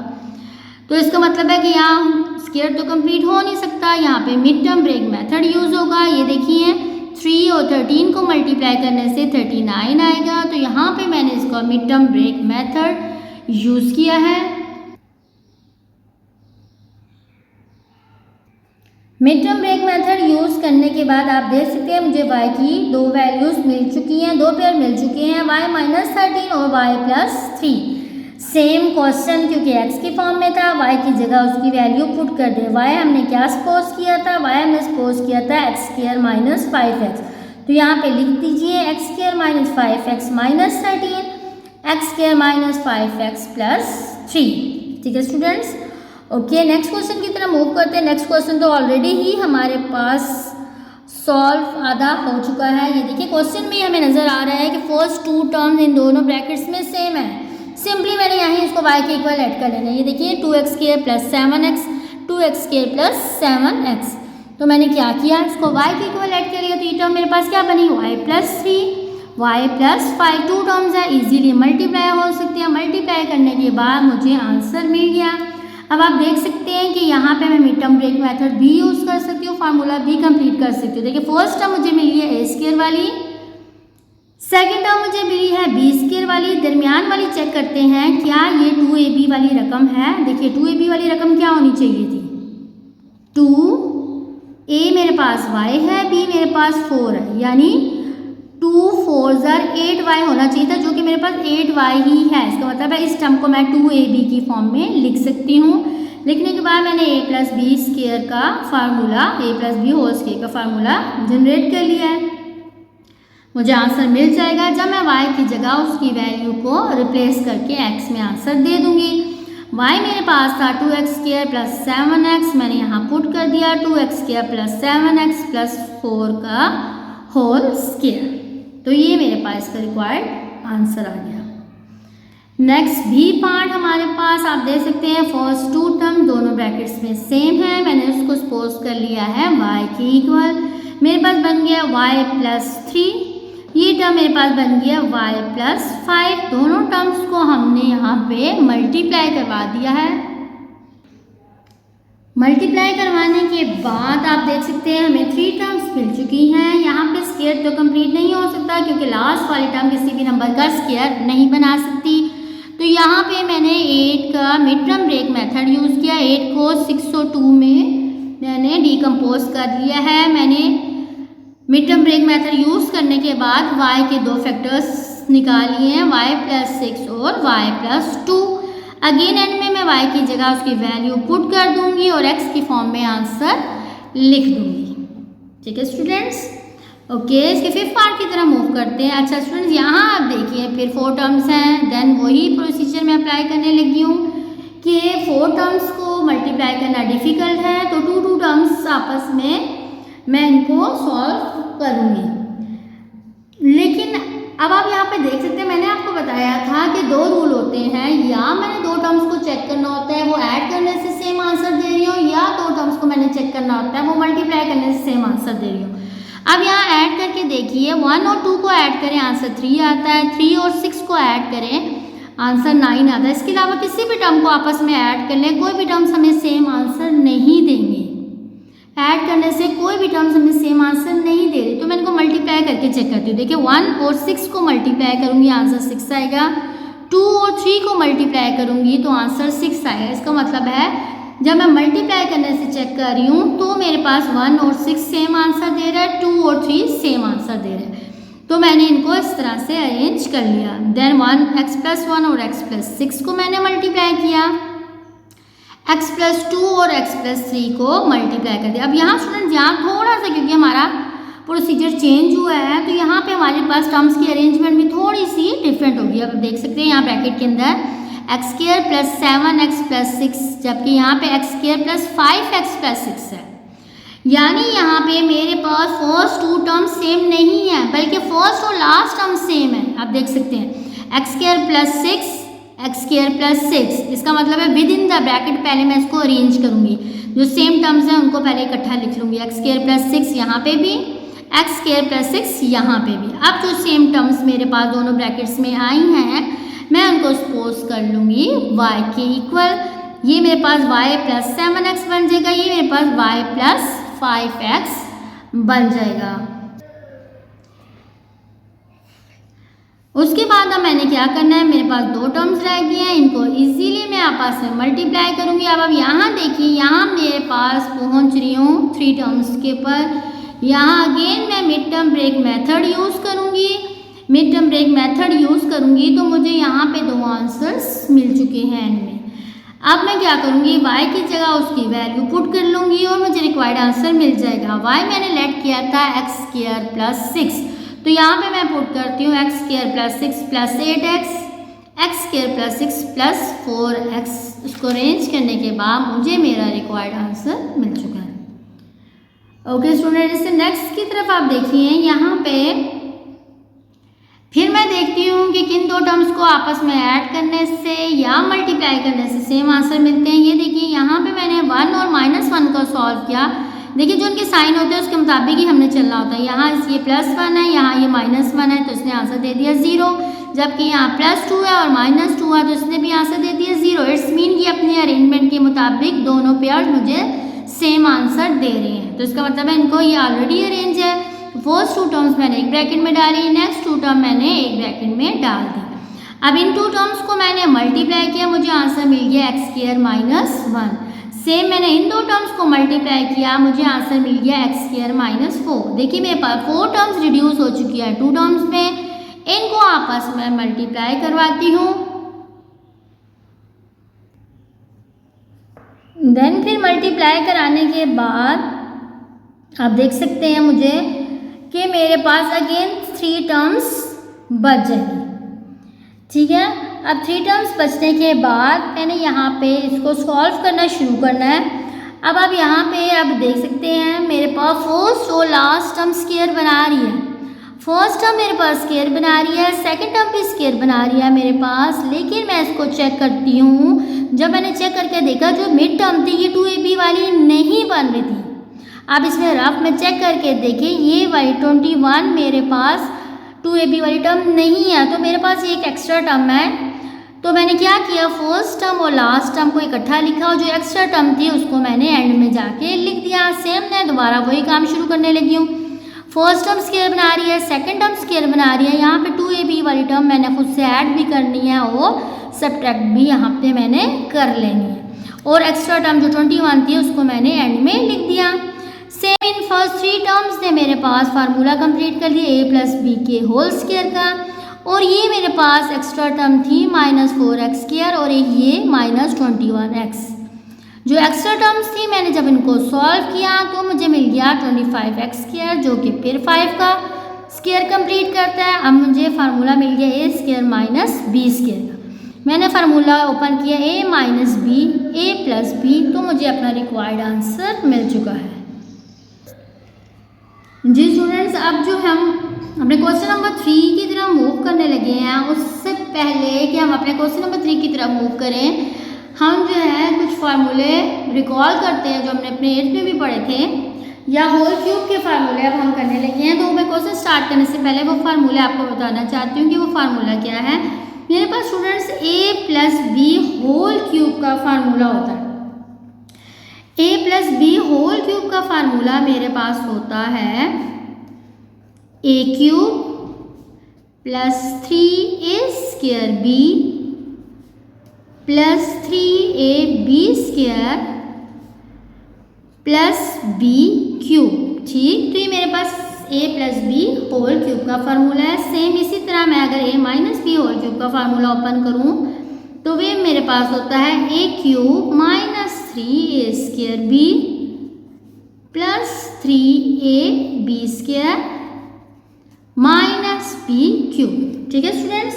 तो इसका मतलब है कि यहाँ स्क्वायर तो कंप्लीट हो नहीं सकता, यहाँ पे mid term break method use होगा। ये देखिए 3 और 13 को मल्टीप्लाई करने से 39 आएगा, तो यहाँ पे मैंने इसका mid term break method use किया है। Mid term break method use करने के बाद आप देख सकते हैं मुझे y की 2 वैल्यूज़ मिल चुकी हैं, 2 पेयर मिल चुके हैं, y माइनस 13 और y प्लस 3। सेम क्वेश्चन क्योंकि x की फॉर्म में था, y की जगह उसकी वैल्यू पुट कर दे। y हमने क्या सपोज किया था, y हमने सपोज किया था एक्स स्क्वायर माइनस 5x, तो यहाँ पे लिख दीजिए x square minus 5x minus 13, x square minus 5x plus 3। ठीक है स्टूडेंट्स, ओके नेक्स्ट क्वेश्चन की तरफ मूव करते हैं। नेक्स्ट क्वेश्चन तो ऑलरेडी ही हमारे पास सॉल्व आधा हो चुका है। ये देखिए क्वेश्चन में हमें नज़र आ रहा है कि फर्स्ट 2 टर्म्स इन दोनों ब्रैकेट्स में सेम है। सिंपली मैंने यहाँ इसको y के इक्वल ऐड कर लेना है। ये देखिए 2x square plus 7x, 2x square plus 7x, तो मैंने क्या किया, इसको y के इक्वल ऐड कर लिया, तो ये टर्म मेरे पास क्या बनी, y plus 3, y plus 5, 2 terms है इजीली मल्टीप्लाई हो सकते हैं। मल्टीप्लाई करने के बाद मुझे आंसर मिल गया। अब आप देख सकते हैं कि यहाँ पे मैं मिड टर्म ब्रेक मेथड भी यूज़ कर सकती हूँ, फार्मूला भी कंप्लीट कर सकती हूँ। देखिए फर्स्ट टर्म मुझे मिली है a स्क्वायर वाली, सेकेंड टर्म मुझे मिली है b स्क्वायर वाली, दरमियान वाली चेक करते हैं क्या ये 2ab वाली रकम है। देखिए 2ab वाली रकम क्या होनी चाहिए थी, 2a मेरे पास y है, b मेरे पास 4 है, यानी 2 4 8y होना चाहिए था, जो कि मेरे पास 8y ही है। इसका मतलब है इस टर्म को मैं 2ab की फॉर्म में लिख सकती हूँ। लिखने के बाद मैंने a प्लस बी स्क्वायर का formula, a plus B whole square का फार्मूला जनरेट कर लिया है। मुझे आंसर मिल जाएगा जब मैं y की जगह उसकी वैल्यू को रिप्लेस करके x में आंसर दे दूंगी। y मेरे पास था 2x स्क्वायर प्लस 7x, मैंने यहाँ पुट कर दिया 2x square plus 7x plus 4 का होल स्क्वायर, तो ये मेरे पास इसका रिक्वायर्ड आंसर आ गया। नेक्स्ट भी पार्ट हमारे पास आप देख सकते हैं फर्स्ट 2 टर्म दोनों ब्रैकेट्स में सेम है, मैंने उसको सपोज कर लिया है y के इक्वल। मेरे पास बन गया y प्लस 3, ये टर्म मेरे पास बन गया y प्लस 5। दोनों टर्म्स को हमने यहाँ पे मल्टीप्लाई करवा दिया है। मल्टीप्लाई करवाने के बाद आप देख सकते हैं हमें 3 टर्म्स मिल चुकी हैं। यहाँ पे स्क्वायर तो कंप्लीट नहीं हो सकता क्योंकि लास्ट वाली टर्म किसी भी नंबर का स्क्वायर नहीं बना सकती, तो यहाँ पे मैंने 8 का mid term break method use किया। 8 को 602 में मैंने डिकम्पोज कर लिया है। मैंने mid term break method use करने के बाद y के 2 फैक्टर्स निकाल लिए हैं, y प्लस 6 और y प्लस 2। अगेन एंड में मैं y की जगह उसकी वैल्यू पुट कर दूंगी और x की फॉर्म में आंसर लिख दूंगी। ठीक है स्टूडेंट्स, ओके इसके 5th पार्ट की तरह मूव करते हैं। अच्छा स्टूडेंट्स यहाँ आप देखिए फिर 4 टर्म्स हैं, देन वही प्रोसीजर में अप्लाई करने लगी हूँ कि 4 टर्म्स को मल्टीप्लाई करना डिफ़िकल्ट है, तो 2 टर्म्स आपस में मैं इनको सॉल्व करूँगी। लेकिन अब आप यहाँ पे देख सकते हैं मैंने आपको बताया था कि 2 रूल होते हैं, या मैंने 2 टर्म्स को चेक करना होता है वो ऐड करने से सेम आंसर दे रही हूँ, या 2 टर्म्स को मैंने चेक करना होता है वो मल्टीप्लाई करने से सेम आंसर दे रही हूँ। अब यहाँ ऐड करके देखिए 1 और 2 को ऐड करें आंसर 3 आता है, 3 और 6 को ऐड करें आंसर 9 आता है। इसके अलावा किसी भी टर्म को आपस में ऐड कर लें, कोई भी टर्म्स हमें सेम आंसर नहीं देंगे। ऐड करने से कोई भी टर्म्स हमें सेम आंसर नहीं दे रही, तो मैं इनको मल्टीप्लाई करके चेक करती हूँ। देखिए 1 और 6 को मल्टीप्लाई करूँगी आंसर 6 आएगा, 2 और 3 को मल्टीप्लाई करूँगी तो आंसर 6 आएगा। इसका मतलब है जब मैं मल्टीप्लाई करने से चेक कर रही हूँ तो मेरे पास 1 और 6 सेम आंसर दे रहा है, 2 और 3 सेम आंसर दे रहे हैं। तो तो मैंने इनको इस तरह से अरेंज कर लिया। देन 1x+1 और x+6 को मैंने मल्टीप्लाई किया, x+2 और x+3 को मल्टीप्लाई कर दिया। अब यहाँ स्टूडेंट यहाँ थोड़ा सा क्योंकि हमारा प्रोसीजर चेंज हुआ है तो यहाँ पे हमारे पास टर्म्स की अरेंजमेंट भी थोड़ी सी डिफरेंट होगी। अब देख सकते हैं यहाँ ब्रैकेट के अंदर x² + 7x+6, जबकि यहाँ पे x² + 5x+6 है। यानी यहाँ पे मेरे पास फर्स्ट 2 टर्म सेम नहीं है बल्कि फर्स्ट और लास्ट टर्म सेम है। आप देख सकते हैं x² + 6 x² + 6, इसका मतलब है विद इन द ब्रैकेट पहले मैं इसको अरेंज करूंगी, जो सेम टर्म्स हैं उनको पहले इकट्ठा लिख लूंगी। x² + 6 यहाँ पे भी, x² + 6 यहाँ पे भी। अब जो सेम टर्म्स मेरे पास दोनों ब्रैकेट्स में आई हैं मैं उनको सपोज कर लूंगी y के इक्वल। ये मेरे पास y + 7x बन जाएगा, ये मेरे पास y + 5x बन जाएगा। उसके बाद अब मैंने क्या करना है, मेरे पास 2 टर्म्स रह गए हैं, इनको इजीली मैं आपस में मल्टीप्लाई करूंगी। अब यहाँ देखिए, यहाँ मेरे पास पहुँच रही हूँ 3 टर्म्स के ऊपर। यहाँ अगेन मैं mid term break method use करूँगी। Mid term break method use करूँगी तो मुझे यहाँ पे 2 आंसर्स मिल चुके हैं एंड में। अब मैं क्या करूँगी, y की जगह उसकी वैल्यू पुट कर लूँगी और मुझे रिक्वायर्ड आंसर मिल जाएगा। y मैंने लेट किया था x² + 6, तो यहाँ पे मैं पुट करती हूँ x² + 6 + 8x, x² + 6 + 4x। इसको अरेंज करने के बाद मुझे मेरा रिक्वायर्ड आंसर मिल चुका है। ओके स्टूडेंट, इससे नेक्स्ट की तरफ आप देखिए, यहाँ पे फिर मैं देखती हूँ कि किन 2 टर्म्स को आपस में ऐड करने से या मल्टीप्लाई करने से सेम आंसर मिलते हैं। ये देखिए यहाँ पे मैंने 1 और -1 को सॉल्व किया। देखिए जो उनके साइन होते हैं उसके मुताबिक ही हमने चलना होता है। यहाँ ये +1 है, यहाँ ये -1 है तो इसने आंसर दे दिया 0, जबकि यहाँ +2 है और -2 है तो इसने भी आंसर दे दिया 0। इट्स मीन कि अपने अरेंजमेंट के मुताबिक दोनों पेयर्स मुझे सेम आंसर दे रहे हैं। तो इसका मतलब है इनको ये ऑलरेडी अरेंज है। फर्स्ट 2 टर्म्स मैंने एक ब्रैकेट में डाली, नेक्स्ट 2 टर्म मैंने एक ब्रैकेट में डाल दी। अब इन 2 टर्म्स को मैंने मल्टीप्लाई किया, मुझे आंसर मिल गया x² - 1। सेम मैंने इन 2 टर्म्स को मल्टीप्लाई किया, मुझे आंसर मिल गया x² - 4। देखिए मेरे पास 4 टर्म्स रिड्यूस हो चुकी है 2 टर्म्स में। इनको आपस में मल्टीप्लाई करवाती हूँ, देन फिर मल्टीप्लाई कराने के बाद आप देख सकते हैं मुझे कि मेरे पास अगेन 3 टर्म्स बच जाएंगी। ठीक है, अब 3 टर्म्स बचने के बाद मैंने यहाँ पे इसको सॉल्व करना शुरू करना है। अब आप यहाँ पे आप देख सकते हैं मेरे पास फर्स्ट और लास्ट टर्म स्क्वायर बना रही है। फर्स्ट टर्म मेरे पास स्क्वायर बना रही है, सेकंड टर्म भी स्क्वायर बना रही है मेरे पास। लेकिन मैं इसको चेक करती हूँ, जब मैंने चेक करके देखा जो मिड टर्म थी ये 2ab वाली नहीं बन रही थी। अब इसमें रफ में चेक करके देखिए, ये वाली 21 मेरे पास 2ab वाली टर्म नहीं है, तो मेरे पास ये एक एक्स्ट्रा टर्म है। तो मैंने क्या किया, फर्स्ट टर्म और लास्ट टर्म को इकट्ठा लिखा और जो एक्स्ट्रा टर्म थी उसको मैंने एंड में जाके लिख दिया। सेम मैं दोबारा वही काम शुरू करने लगी हूँ। फर्स्ट टर्म स्क्वायर बना रही है, सेकंड टर्म स्क्वायर बना रही है, यहाँ पे 2ab वाली टर्म मैंने खुद से ऐड भी करनी है और सब्ट्रैक्ट भी यहाँ पे मैंने कर लेनी है। और एक्स्ट्रा टर्म जो 21 थी उसको मैंने एंड में लिख दिया। सेम इन फर्स्ट 3 टर्म्स ने मेरे पास फार्मूला कंप्लीट कर लिया a + b के होल स्क्वायर का। और ये मेरे पास एक्स्ट्रा टर्म थी -4x² और एक ये -21x। जो एक्स्ट्रा टर्म्स थी मैंने जब इनको सॉल्व किया तो मुझे मिल गया 25x² जो कि फिर 5 का स्क्वायर कंप्लीट करता है। अब मुझे फार्मूला मिल गया a² - b² का। मैंने फार्मूला ओपन किया a - b, a + b, तो मुझे अपना रिक्वायर्ड आंसर मिल चुका है। जी स्टूडेंट्स, अब जो हम अपने क्वेश्चन नंबर 3 की तरफ मूव करने लगे हैं, उससे पहले कि हम अपने क्वेश्चन नंबर 3 की तरफ मूव करें, हम जो है कुछ फार्मूले रिकॉल करते हैं जो हमने अपने 8th में भी पढ़े थे, या होल क्यूब के फार्मूले अब हम करने लगे हैं। तो मैं क्वेश्चन स्टार्ट करने से पहले वो फार्मूले आपको बताना चाहती हूँ कि वो फार्मूला क्या है। मेरे पास students a + b whole cube का फार्मूला होता है। a + b होल क्यूब का फार्मूला मेरे पास होता है a³ + 3a² + 3ab² + b³ ठीक, तो ये मेरे पास A plus B whole cube का फार्मूला है। सेम इसी तरह मैं अगर A minus B whole cube का फार्मूला ओपन करूँ तो वे मेरे पास होता है A cube minus 3a² B plus 3ab² minus B cube. ठीक है स्टूडेंट्स।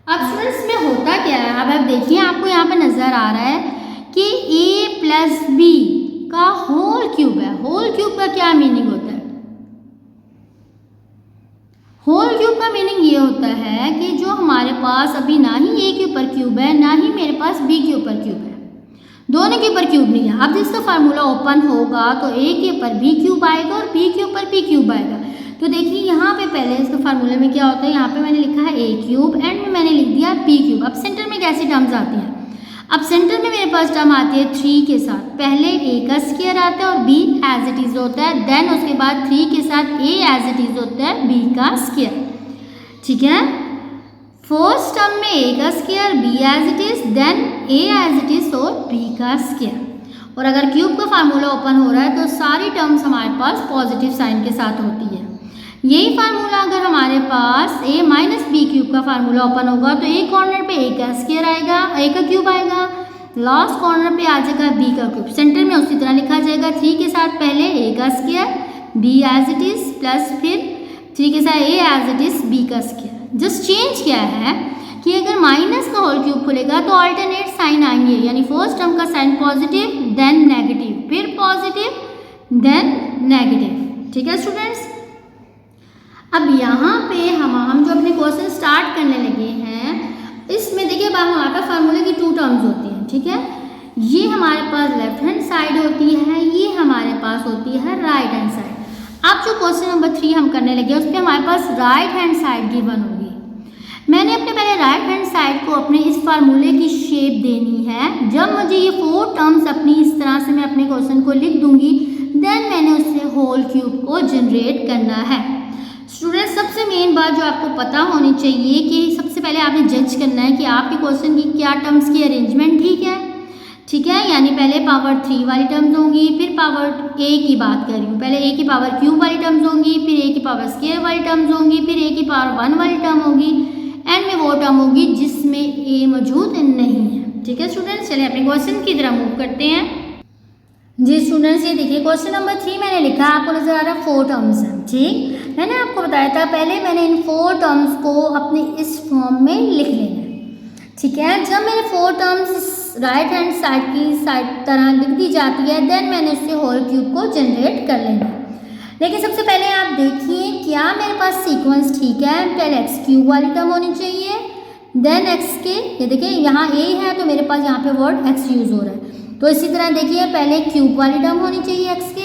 अब स्टूडेंट्स में होता क्या है, अब आप देखिए आपको यहाँ पे नजर आ रहा है कि a प्लस बी का होल क्यूब है। होल क्यूब का क्या मीनिंग होता है? होल क्यूब का मीनिंग ये होता है कि जो हमारे पास अभी ना ही a के ऊपर क्यूब है ना ही मेरे पास b के ऊपर क्यूब है, दोनों के ऊपर क्यूब नहीं है। अब जिसका फार्मूला ओपन होगा तो a के ऊपर b क्यूब आएगा और b के ऊपर p क्यूब आएगा। तो देखिए यहाँ पे पहले इसका फार्मूले में क्या होता है, यहाँ पे मैंने लिखा है a क्यूब, एंड में मैंने लिख दिया p क्यूब। अब सेंटर में कैसी टर्म्स आती हैं? अब सेंटर में मेरे पास टर्म आती है 3 के साथ, पहले a का स्क्वायर आता है और b एज इट इज होता है, देन उसके बाद 3 के साथ a एज इट इज होता है b का स्क्वायर। ठीक है, फर्स्ट टर्म में a का square, b as it is, then a as it is और b का स्क्वायर। और अगर क्यूब का फार्मूला ओपन हो रहा है तो सारी टर्म्स हमारे पास पॉजिटिव साइन के साथ होती है। यही फार्मूला अगर हमारे पास a माइनस बी क्यूब का फार्मूला ओपन होगा तो एक कॉर्नर पे a का स्क्वायर आएगा, a का क्यूब आएगा, लास्ट कॉर्नर पे आ जाएगा b का क्यूब। सेंटर में उसी तरह लिखा जाएगा 3 के साथ पहले a का square, b as it is, plus फिर 3 के साथ a as it is b का स्क्वायर। जस्ट चेंज क्या है कि अगर माइनस का होल क्यूब खुलेगा तो अल्टरनेट साइन आएंगे, यानी फर्स्ट टर्म का साइन पॉजिटिव देन नेगेटिव, फिर पॉजिटिव देन नेगेटिव। ठीक है स्टूडेंट्स। अब यहाँ पे हम जो अपने क्वेश्चन स्टार्ट करने लगे हैं, इसमें देखिए अब हमारे पास फार्मूले की 2 टर्म्स होती हैं। ठीक है, ये हमारे पास लेफ्ट हैंड साइड होती है, ये हमारे पास होती है राइट हैंड साइड। अब जो क्वेश्चन नंबर 3 हम करने लगे उस पर हमारे पास राइट हैंड साइड गिवन होगी। मैंने अपने पहले राइट हैंड साइड को अपने इस फार्मूले की शेप देनी है। जब मुझे ये 4 टर्म्स अपनी इस तरह से मैं अपने क्वेश्चन को लिख दूंगी, देन मैंने उससे होल क्यूब को जनरेट करना है। स्टूडेंट्स, सबसे मेन बात जो आपको पता होनी चाहिए कि सबसे पहले आपने जज करना है कि आपके क्वेश्चन की क्या टर्म्स की अरेंजमेंट ठीक है। ठीक है, यानी पहले पावर 3 वाली टर्म्स होंगी, फिर पावर a की बात कर रही हूँ, पहले a की पावर क्यूब वाली टर्म्स होंगी, फिर a की पावर स्क्वायर वाली टर्म्स होंगी, फिर a की पावर 1 वाली टर्म होगी, एंड में वो टर्म होगी जिसमें a मौजूद नहीं है। ठीक है स्टूडेंट्स, चलिए अपने क्वेश्चन की तरफ मूव करते हैं। जी स्टूडेंट्स, ये देखिए क्वेश्चन नंबर 3 मैंने लिखा, आपको नजर आ रहा है 4 टर्म्स हैं। ठीक, मैंने आपको बताया था पहले मैंने इन 4 टर्म्स को अपने इस फॉर्म में लिख लेना है। ठीक है, जब मैंने 4 टर्म्स राइट हैंड साइड की साइड तरह लिख दी जाती है, देन मैंने उससे होल क्यूब को जनरेट कर लेना है। लेकिन सबसे पहले आप देखिए क्या मेरे पास सीक्वेंस ठीक है। पहले एक्स क्यूब वाली टर्म होनी चाहिए, देन एक्स के, ये देखिए यहाँ a है तो मेरे पास यहाँ पे वर्ड एक्स यूज हो रहा है। तो इसी तरह देखिए पहले क्यूब वाली टर्म होनी चाहिए एक्स के,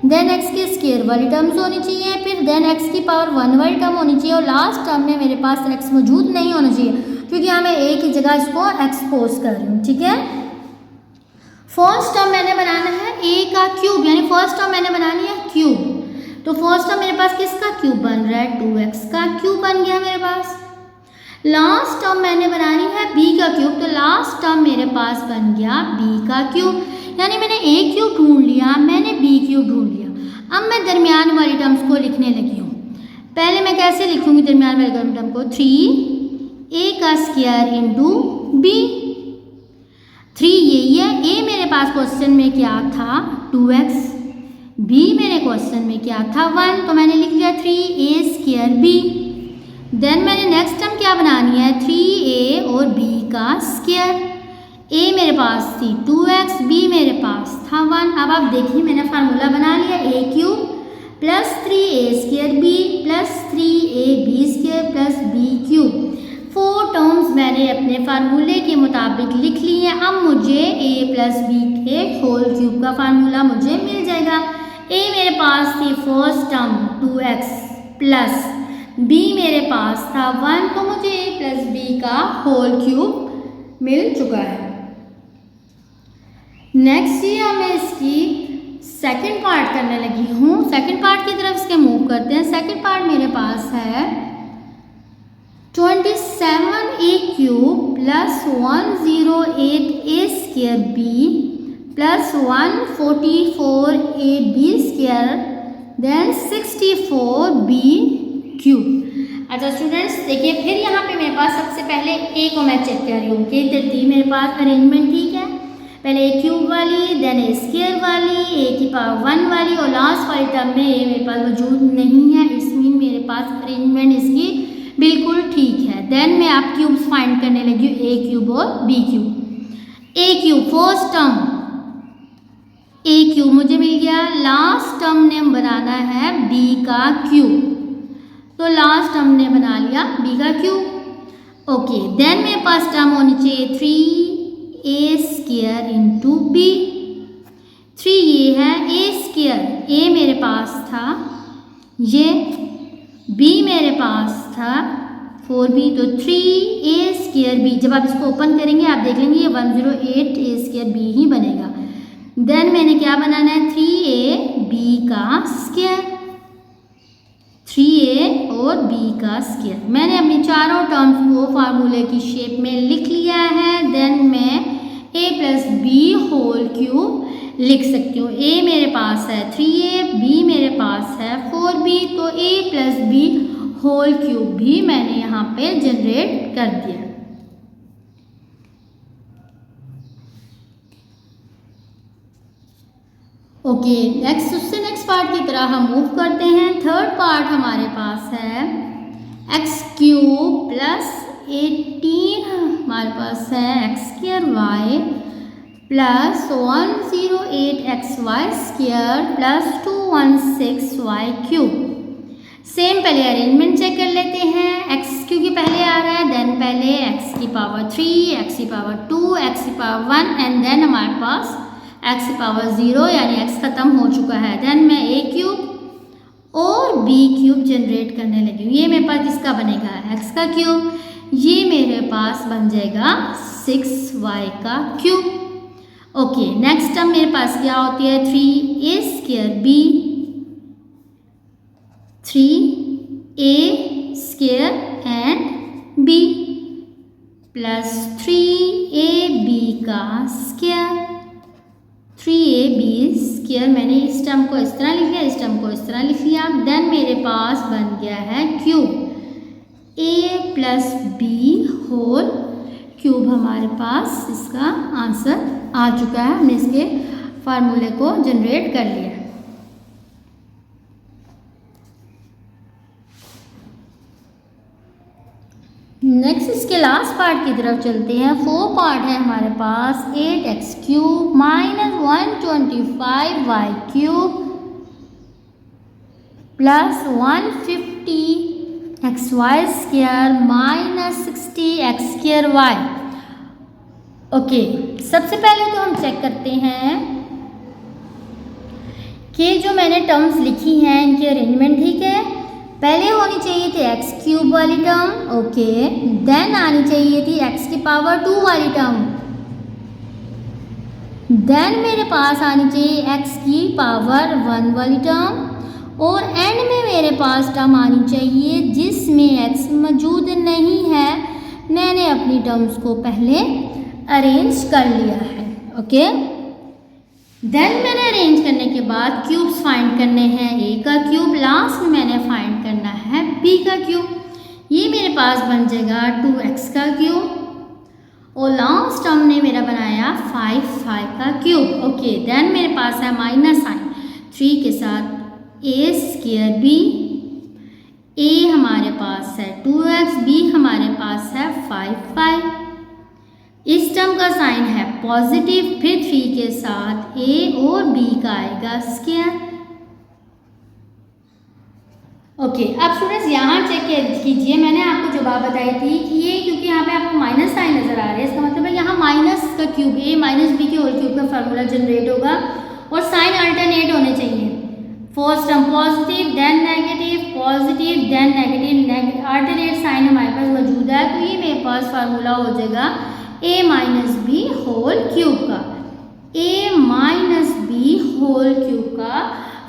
देन एक्स के स्क्वायर वाली टर्म्स होनी चाहिए, फिर देन एक्स की पावर 1 वाली टर्म होनी चाहिए, और लास्ट टर्म में मेरे पास एक्स मौजूद नहीं होना चाहिए क्योंकि यहाँ मैं a की जगह इसको एक्सपोज कर रही हूँ। ठीक है, फर्स्ट टर्म मैंने बनाना है a का क्यूब, यानी फर्स्ट टर्म मैंने बनानी है क्यूब। तो फर्स्ट टर्म मेरे पास किसका क्यूब बन रहा है, 2x का क्यूब बन गया मेरे पास। लास्ट टर्म मैंने बनानी है b का क्यूब, तो लास्ट टर्म मेरे पास बन गया b का क्यूब, यानी मैंने a क्यूब ढूंढ लिया, मैंने b क्यूब ढूंढ लिया। अब मैं दरमियान वाली टर्म्स को लिखने लगी हूँ। पहले मैं कैसे लिखूंगी दरमियान वाली टर्म को, 3a का स्क्वायर इंटू b। 3 यही है, a मेरे पास क्वेश्चन में क्या था 2x, b मेरे क्वेश्चन में क्या था 1, तो मैंने लिख लिया 3a स्क्वायर b। देन मैंने नेक्स्ट टर्म क्या बनानी है, 3a और b का स्क्वायर। a मेरे पास थी 2x, b मेरे पास था 1। अब आप देखिए मैंने फार्मूला बना लिया, a cube plus 3a square b plus 3ab square plus b cube. 4 terms मैंने अपने फार्मूले के मुताबिक लिख ली हैं। अब मुझे a प्लस b के होल क्यूब का फार्मूला मुझे मिल जाएगा। a मेरे पास थी first term 2x plus b मेरे पास था 1, तो मुझे a प्लस b का होल क्यूब मिल चुका है। नेक्स्ट ये मैं इसकी सेकंड पार्ट करने लगी हूँ। सेकंड पार्ट की तरफ इसके मूव करते हैं। सेकंड पार्ट मेरे पास है 27a cube plus 108a square b plus 144ab square then 64b cube. अच्छा स्टूडेंट्स देखिए, फिर यहाँ पे मेरे पास सबसे पहले ए को मैं चेक कर रही हूँ कि तरतीब मेरे पास अरेंजमेंट ठीक है। पहले ए क्यूब वाली, देन ए स्क्वायर वाली, ए की पावर 1 वाली, और लास्ट वाली टर्म में ए मेरे पास मौजूद नहीं है। इट्स मीन मेरे पास अरेंजमेंट इसकी बिल्कुल ठीक है। देन मैं आप क्यूब्स फाइंड करने लगी हूँ, ए क्यूब और बी क्यूब। ए क्यूब फर्स्ट टर्म ए क्यूब मुझे मिल गया, लास्ट टर्म ने बनाना है बी का क्यूब, तो लास्ट टर्म ने बना लिया बी का क्यूब। ओके, देन मेरे पास टर्म होनी चाहिए 3a स्क्वायर इंटू बी। 3 ये है, ए स्क्वायर ए मेरे पास था, ये बी मेरे पास था 4b, तो 3a स्क्वायर बी। जब आप इसको ओपन करेंगे आप देख लेंगे ये 108a स्क्वायर बी ही बनेगा। देन मैंने क्या बनाना है, 3a बी का स्क्वायर, 3a और b का स्क्वायर। मैंने अपनी चारों टर्म्स को फार्मूले की शेप में लिख लिया है। देन मैं a plus B whole cube लिख सकती हूँ। a मेरे पास है 3a, b मेरे पास है 4b, तो a plus B whole cube भी मैंने यहाँ पे जनरेट कर दिया। ओके, नेक्स्ट उससे नेक्स्ट पार्ट की तरह हम मूव करते हैं। थर्ड पार्ट हमारे पास है एक्स क्यूब प्लस 18 हमारे पास है x square y plus 108 x y square plus 216 y cube. Same पहले अरेंजमेंट चेक कर लेते हैं। एक्स क्योंकि पहले आ रहा है, देन पहले एक्स की पावर 3, एक्स की पावर 2, एक्स की पावर 1 एंड देन हमारे पास एक्स की पावर 0 यानी एक्स खत्म हो चुका है। देन मैं ए क्यूब और बी क्यूब जनरेट करने लगी हूँ। ये मेरे पास किसका बनेगा, एक्स का क्यूब, ये मेरे पास बन जाएगा 6y का क्यूब। ओके, नेक्स्ट टर्म मेरे पास क्या होती है, 3a square b, 3a square and b plus 3ab का स्क्वायर, 3ab स्क्वायर। मैंने इस टर्म को इस तरह लिख लिया, इस टर्म को इस तरह लिख लिया। देन मेरे पास बन गया है cube, a plus B whole cube हमारे पास इसका आंसर आ चुका है। हमने इसके फार्मूले को जनरेट कर लिया। नेक्स्ट इसके लास्ट पार्ट की तरफ चलते हैं। 4 पार्ट है हमारे पास, 8x cube minus 125y cube plus 150xy square minus 60x square y. Okay, सबसे पहले तो हम चेक करते हैं कि जो मैंने टर्म्स लिखी हैं इनकी अरेंजमेंट ठीक है। पहले होनी चाहिए थी एक्स क्यूब वाली टर्म, ओके, देन आनी चाहिए थी एक्स की पावर 2 वाली टर्म, देन मेरे पास आनी चाहिए एक्स की पावर 1 वाली टर्म, और एंड में मेरे पास टर्म आनी चाहिए जिसमें एक्स मौजूद नहीं है। मैंने अपनी टर्म्स को पहले अरेंज कर लिया है। ओके, देन मैंने अरेंज करने के बाद क्यूब्स फाइंड करने हैं। ए का क्यूब, लास्ट में मैंने फाइंड करना है बी का क्यूब। ये मेरे पास बन जाएगा 2x का क्यूब, और लास्ट टर्म ने मेरा बनाया 5 का क्यूब। ओके, देन मेरे पास है माइनस साइन 3 के साथ a स्क्वायर बी, a हमारे पास है 2x, b हमारे पास है 5। इस टर्म का साइन है पॉजिटिव, फिर 3 के साथ a और b का आएगा स्क्वायर। ओके, अब स्टूडेंट्स यहाँ चेक कीजिए, मैंने आपको जो बात बताई थी कि ये क्योंकि यहाँ पे आपको माइनस साइन नजर आ रहा है, इसका मतलब है यहाँ माइनस का क्यूब a माइनस बी के होल क्यूब का फार्मूला जनरेट होगा और साइन अल्टरनेट होने चाहिए। First term positive then negative, positive then negative, alternate sign हमारे पास मौजूद है, तो ये मेरे पास फार्मूला हो जाएगा a minus B whole cube का। a minus B whole cube का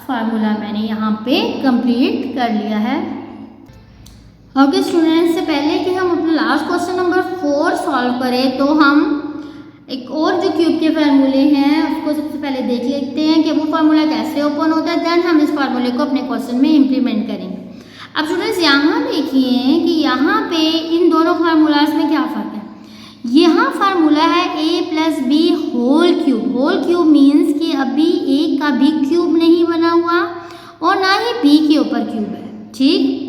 फार्मूला मैंने यहाँ पे कंप्लीट कर लिया है। ओके स्टूडेंट्स, से पहले कि हम अपना लास्ट क्वेश्चन नंबर 4 सॉल्व करें तो हम एक और जो क्यूब के फार्मूले हैं उसको सबसे पहले देख लेते हैं कि वो फार्मूला कैसे ओपन होता है, देन हम इस फार्मूले को अपने क्वेश्चन में इम्प्लीमेंट करेंगे। अब स्टूडेंट्स यहाँ देखिए कि यहाँ पे इन दोनों फार्मूलाज में क्या फ़र्क है। यहाँ फार्मूला है a plus B whole cube. Whole cube means कि अभी a का भी क्यूब नहीं बना हुआ और ना ही b के ऊपर क्यूब है, ठीक।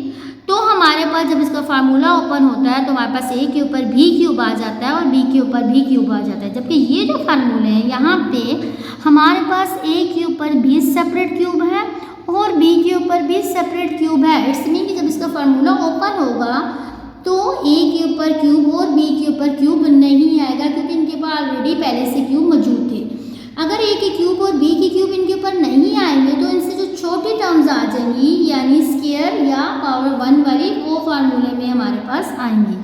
तो हमारे पास जब इसका फार्मूला ओपन होता है तो हमारे पास a के ऊपर भी क्यूब आ जाता है और b के ऊपर भी क्यूब आ जाता है। जबकि ये जो फार्मूले हैं यहाँ पे हमारे पास a के ऊपर भी सेपरेट क्यूब है और b के ऊपर भी सेपरेट क्यूब है। इट्स मीन कि जब इसका फार्मूला ओपन होगा तो a के ऊपर क्यूब और b के ऊपर क्यूब नहीं आएगा, क्योंकि इनके पास ऑलरेडी पहले से क्यूब मौजूद थे। अगर a के क्यूब और b के क्यूब इनके ऊपर नहीं आएंगे तो इनसे जो छोटी टर्म्स आ जाएंगी यानी स्क्वायर या पावर 1 वाली, वो फार्मूले में हमारे पास आएंगी।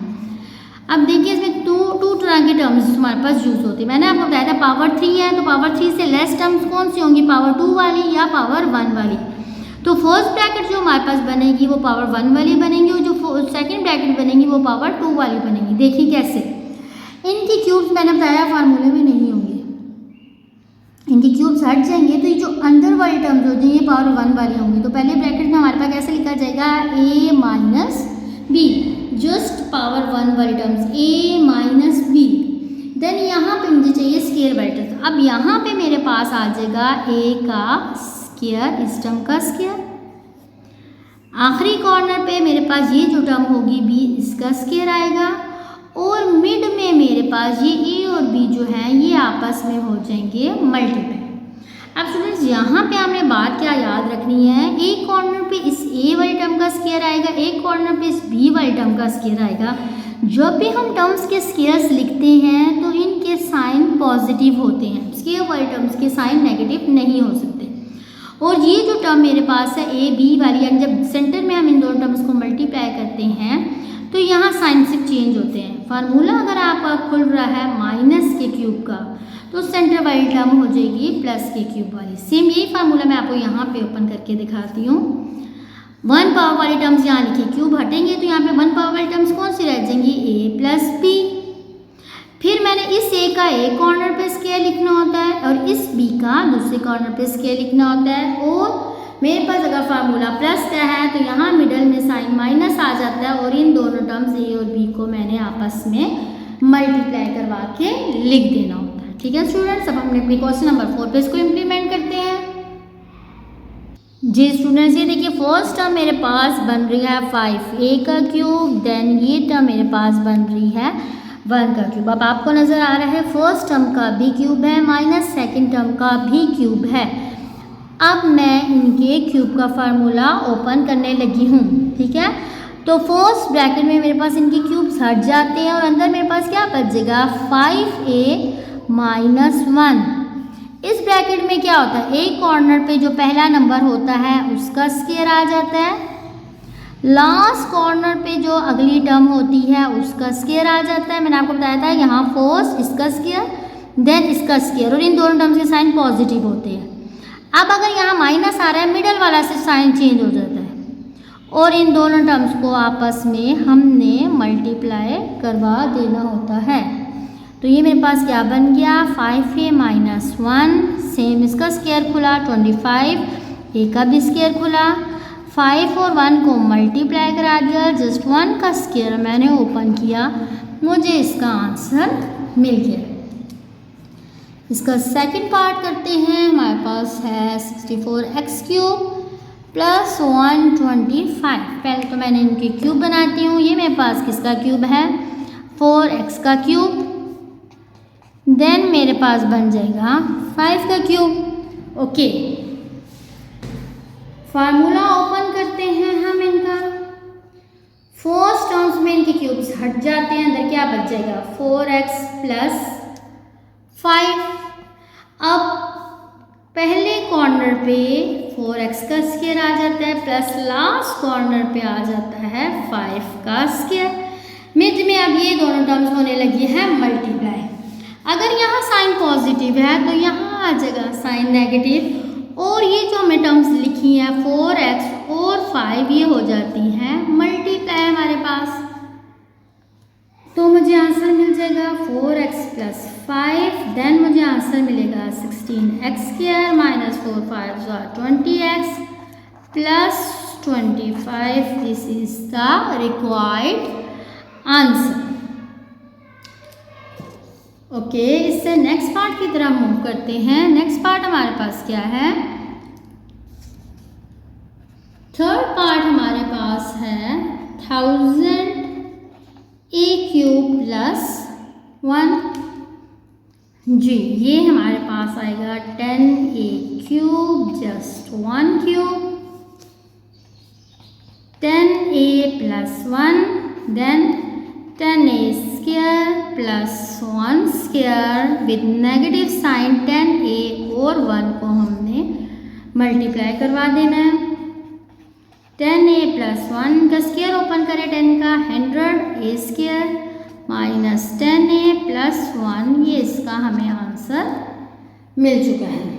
अब देखिए इसमें टू तरह के टर्म्स हमारे पास यूज होते हैं। मैंने आपको बताया था पावर 3 है तो पावर 3 से लेस टर्म्स कौन सी होंगी, पावर 2 वाली या पावर 1 वाली। तो फर्स्ट ब्रैकेट जो हमारे पास बनेगी वो पावर 1 वाली बनेगी और जो सेकंड ब्रैकेट बनेगी वो पावर 2 वाली बनेगी। देखिए कैसे, इनकी क्यूब्स मैंने बताया फार्मूले में नहीं होंगे, इनके क्यूब्स हट जाएंगे तो ये जो अंदर वाली टर्म्स हो जाएंगी ये पावर 1 वाली होंगी। तो पहले ब्रैकेट में हमारे पास कैसे लिखा जाएगा, a minus b, just power 1 वाली terms a minus b. Then यहाँ पे मुझे चाहिए स्क्वायर वाली टर्म्स। अब यहाँ पे मेरे पास आ जाएगा a का स्क्वायर, इस टर्म का स्क्वायर। आखिरी कॉर्नर पे मेरे पास ये जो टर्म होगी b, इसका स्क्वायर आएगा और मिड में मेरे पास ये a और b जो है ये आपस में हो जाएंगे मल्टीप्लाई। अब स्टूडेंट्स यहाँ पे हमने बात क्या याद रखनी है, एक कॉर्नर पे इस a वाली टर्म का स्क्वायर आएगा, एक कॉर्नर पे इस b वाली टर्म का स्क्वायर आएगा। जब भी हम टर्म्स के स्क्वायर्स लिखते हैं तो इनके साइन पॉजिटिव होते हैं, स्क्वायर वाली टर्म्स के साइन नेगेटिव नहीं हो सकते। और ये जो टर्म मेरे पास है a b वाली, यानी जब सेंटर में हम इन दोनों टर्म्स को मल्टीप्लाई करते हैं तो यहाँ साइन सिर्फ चेंज होते हैं। फार्मूला अगर आपका खुल रहा है माइनस के क्यूब का तो सेंटर वाली टर्म हो जाएगी प्लस के क्यूब वाली। सेम यही फार्मूला मैं आपको यहाँ पे ओपन करके दिखाती हूँ। 1 पावर वाली टर्म्स यहाँ लिखी, क्यूब हटेंगे तो यहाँ पे 1 पावर वाली टर्म्स कौन सी रह जाएंगी, a प्लस b। फिर मैंने इस a का एक कॉर्नर पे स्क्वायर लिखना होता है और इस b का दूसरे कॉर्नर पे स्क्वायर लिखना होता है। और मेरे पास अगर फार्मूला प्लस का है तो यहाँ मिडल में साइन माइनस आ जाता है और इन दोनों टर्म्स a और b को मैंने आपस में मल्टीप्लाई करवा के लिख देना होता है। ठीक है स्टूडेंट्स, अब हमने अपने क्वेश्चन नंबर 4 पे इसको इम्प्लीमेंट करते हैं। जी स्टूडेंट्स, ये देखिए फर्स्ट टर्म मेरे पास बन रही है 5a का क्यूब, देन ये टर्म मेरे पास बन रही है 1 का क्यूब। अब आपको नज़र आ रहा है फर्स्ट टर्म का भी क्यूब है माइनस सेकेंड टर्म का भी क्यूब है। अब मैं इनके क्यूब का फार्मूला ओपन करने लगी हूँ, ठीक है। तो फर्स्ट ब्रैकेट में मेरे पास इनके क्यूब्स हट जाते हैं और अंदर मेरे पास क्या बच जाएगा, 5a माइनस 1। इस ब्रैकेट में क्या होता है, एक कॉर्नर पे जो पहला नंबर होता है उसका स्क्वायर आ जाता है, लास्ट कॉर्नर पे जो अगली टर्म होती है उसका स्क्वायर आ जाता है। मैंने आपको बताया था यहाँ फर्स्ट इसका स्क्वायर देन इसका स्क्वायर, और इन दोनों टर्म्स के साइन पॉजिटिव होते हैं। अब अगर यहाँ माइनस आ रहा है मिडल वाला से साइन चेंज हो जाता है और इन दोनों टर्म्स को आपस में हमने मल्टीप्लाई करवा देना होता है। तो ये मेरे पास क्या बन गया, 5a माइनस 1, सेम इसका स्क्वायर खुला 25, a का भी स्क्वायर खुला, 5 और 1 को मल्टीप्लाई करा दिया, जस्ट 1 का स्क्वायर मैंने ओपन किया, मुझे इसका आंसर मिल गया। इसका सेकंड पार्ट करते हैं। हमारे पास है 64x क्यूब प्लस 125। पहले तो मैंने इनके क्यूब बनाती हूँ। ये मेरे पास किसका क्यूब है, 4x का क्यूब, देन मेरे पास बन जाएगा 5 का क्यूब। ओके, फार्मूला ओपन करते हैं हम इनका। फर्स्ट टर्म्स में इनके क्यूब्स हट जाते हैं, अंदर क्या बच जाएगा, 4x प्लस 5। अब पहले कॉर्नर पे 4x का स्क्वायर आ जाता है प्लस लास्ट कॉर्नर पे आ जाता है 5 का स्क्वायर। मिड में अब ये दोनों टर्म्स होने लगी है मल्टीप्लाई। अगर यहाँ साइन पॉजिटिव है तो यहाँ आ जाएगा साइन नेगेटिव, और ये जो हमें टर्म्स लिखी हैं 4x और 5 ये हो जाती हैं मल्टीप्लाई हमारे पास। तो मुझे मुझे आंसर मिल जाएगा 4x + 5, देन मुझे आंसर मिलेगा 16x² - 4 5 20x + 25. This is the required answer. Okay, इससे नेक्स्ट पार्ट की तरफ मूव करते हैं. नेक्स्ट पार्ट हमारे पास क्या है? थर्ड पार्ट हमारे पास है 1000 a³ + 1. जी, ये हमारे पास आएगा 10a³ just 1 cube, 10a + 1, then 10a² + 1 square with negative sign 10a और 1 को हमने मल्टीप्लाई करवा देना है. 10a + 1 का स्क्वायर ओपन करें 10 का 100a² माइनस 10a + 1, ये इसका हमें आंसर मिल चुका है.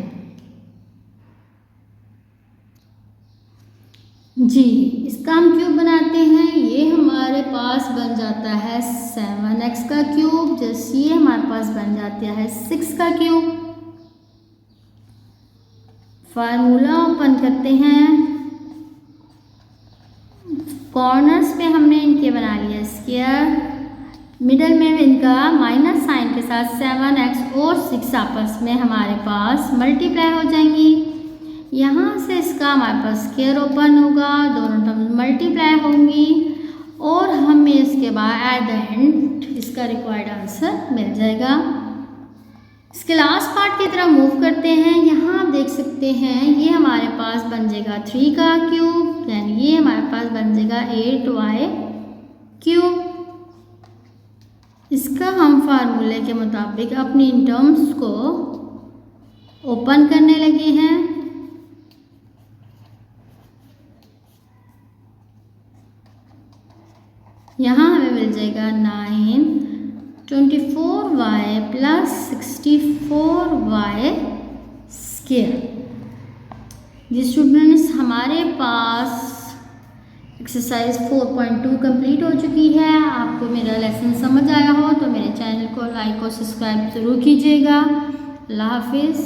जी, इसका हम क्यूब बनाते हैं. ये हमारे पास बन जाता है 7x का क्यूब, जैसे ये हमारे पास बन जाता है 6 का क्यूब. फार्मूला ओपन करते हैं. कॉर्नर्स पे हमने इनके बना लिया स्क्वायर, मिडल में इनका माइनस साइन के साथ 7x और 6 आपस में हमारे पास मल्टीप्लाई हो जाएंगी. यहाँ से इसका हमारे पास स्क्वायर ओपन होगा, दोनों टर्म मल्टीप्लाई होंगी और हमें इसके बाद एट द एंड इसका रिक्वायर्ड आंसर मिल जाएगा. इसके लास्ट पार्ट की तरफ मूव करते हैं. यहाँ आप देख सकते हैं ये हमारे पास बन जाएगा 3 का क्यूब, देन ये हमारे पास बन जाएगा 8y³. इसका हम फार्मूले के मुताबिक अपनी इन टर्म्स को ओपन करने लगे हैं. यहाँ हमें मिल जाएगा 9 24y + 64y². जी स्टूडेंट्स, हमारे पास एक्सरसाइज 4.2 कंप्लीट हो चुकी है. आपको मेरा लेसन समझ आया हो तो मेरे चैनल को लाइक और सब्सक्राइब ज़रूर कीजिएगा. अल्लाह हाफिज़.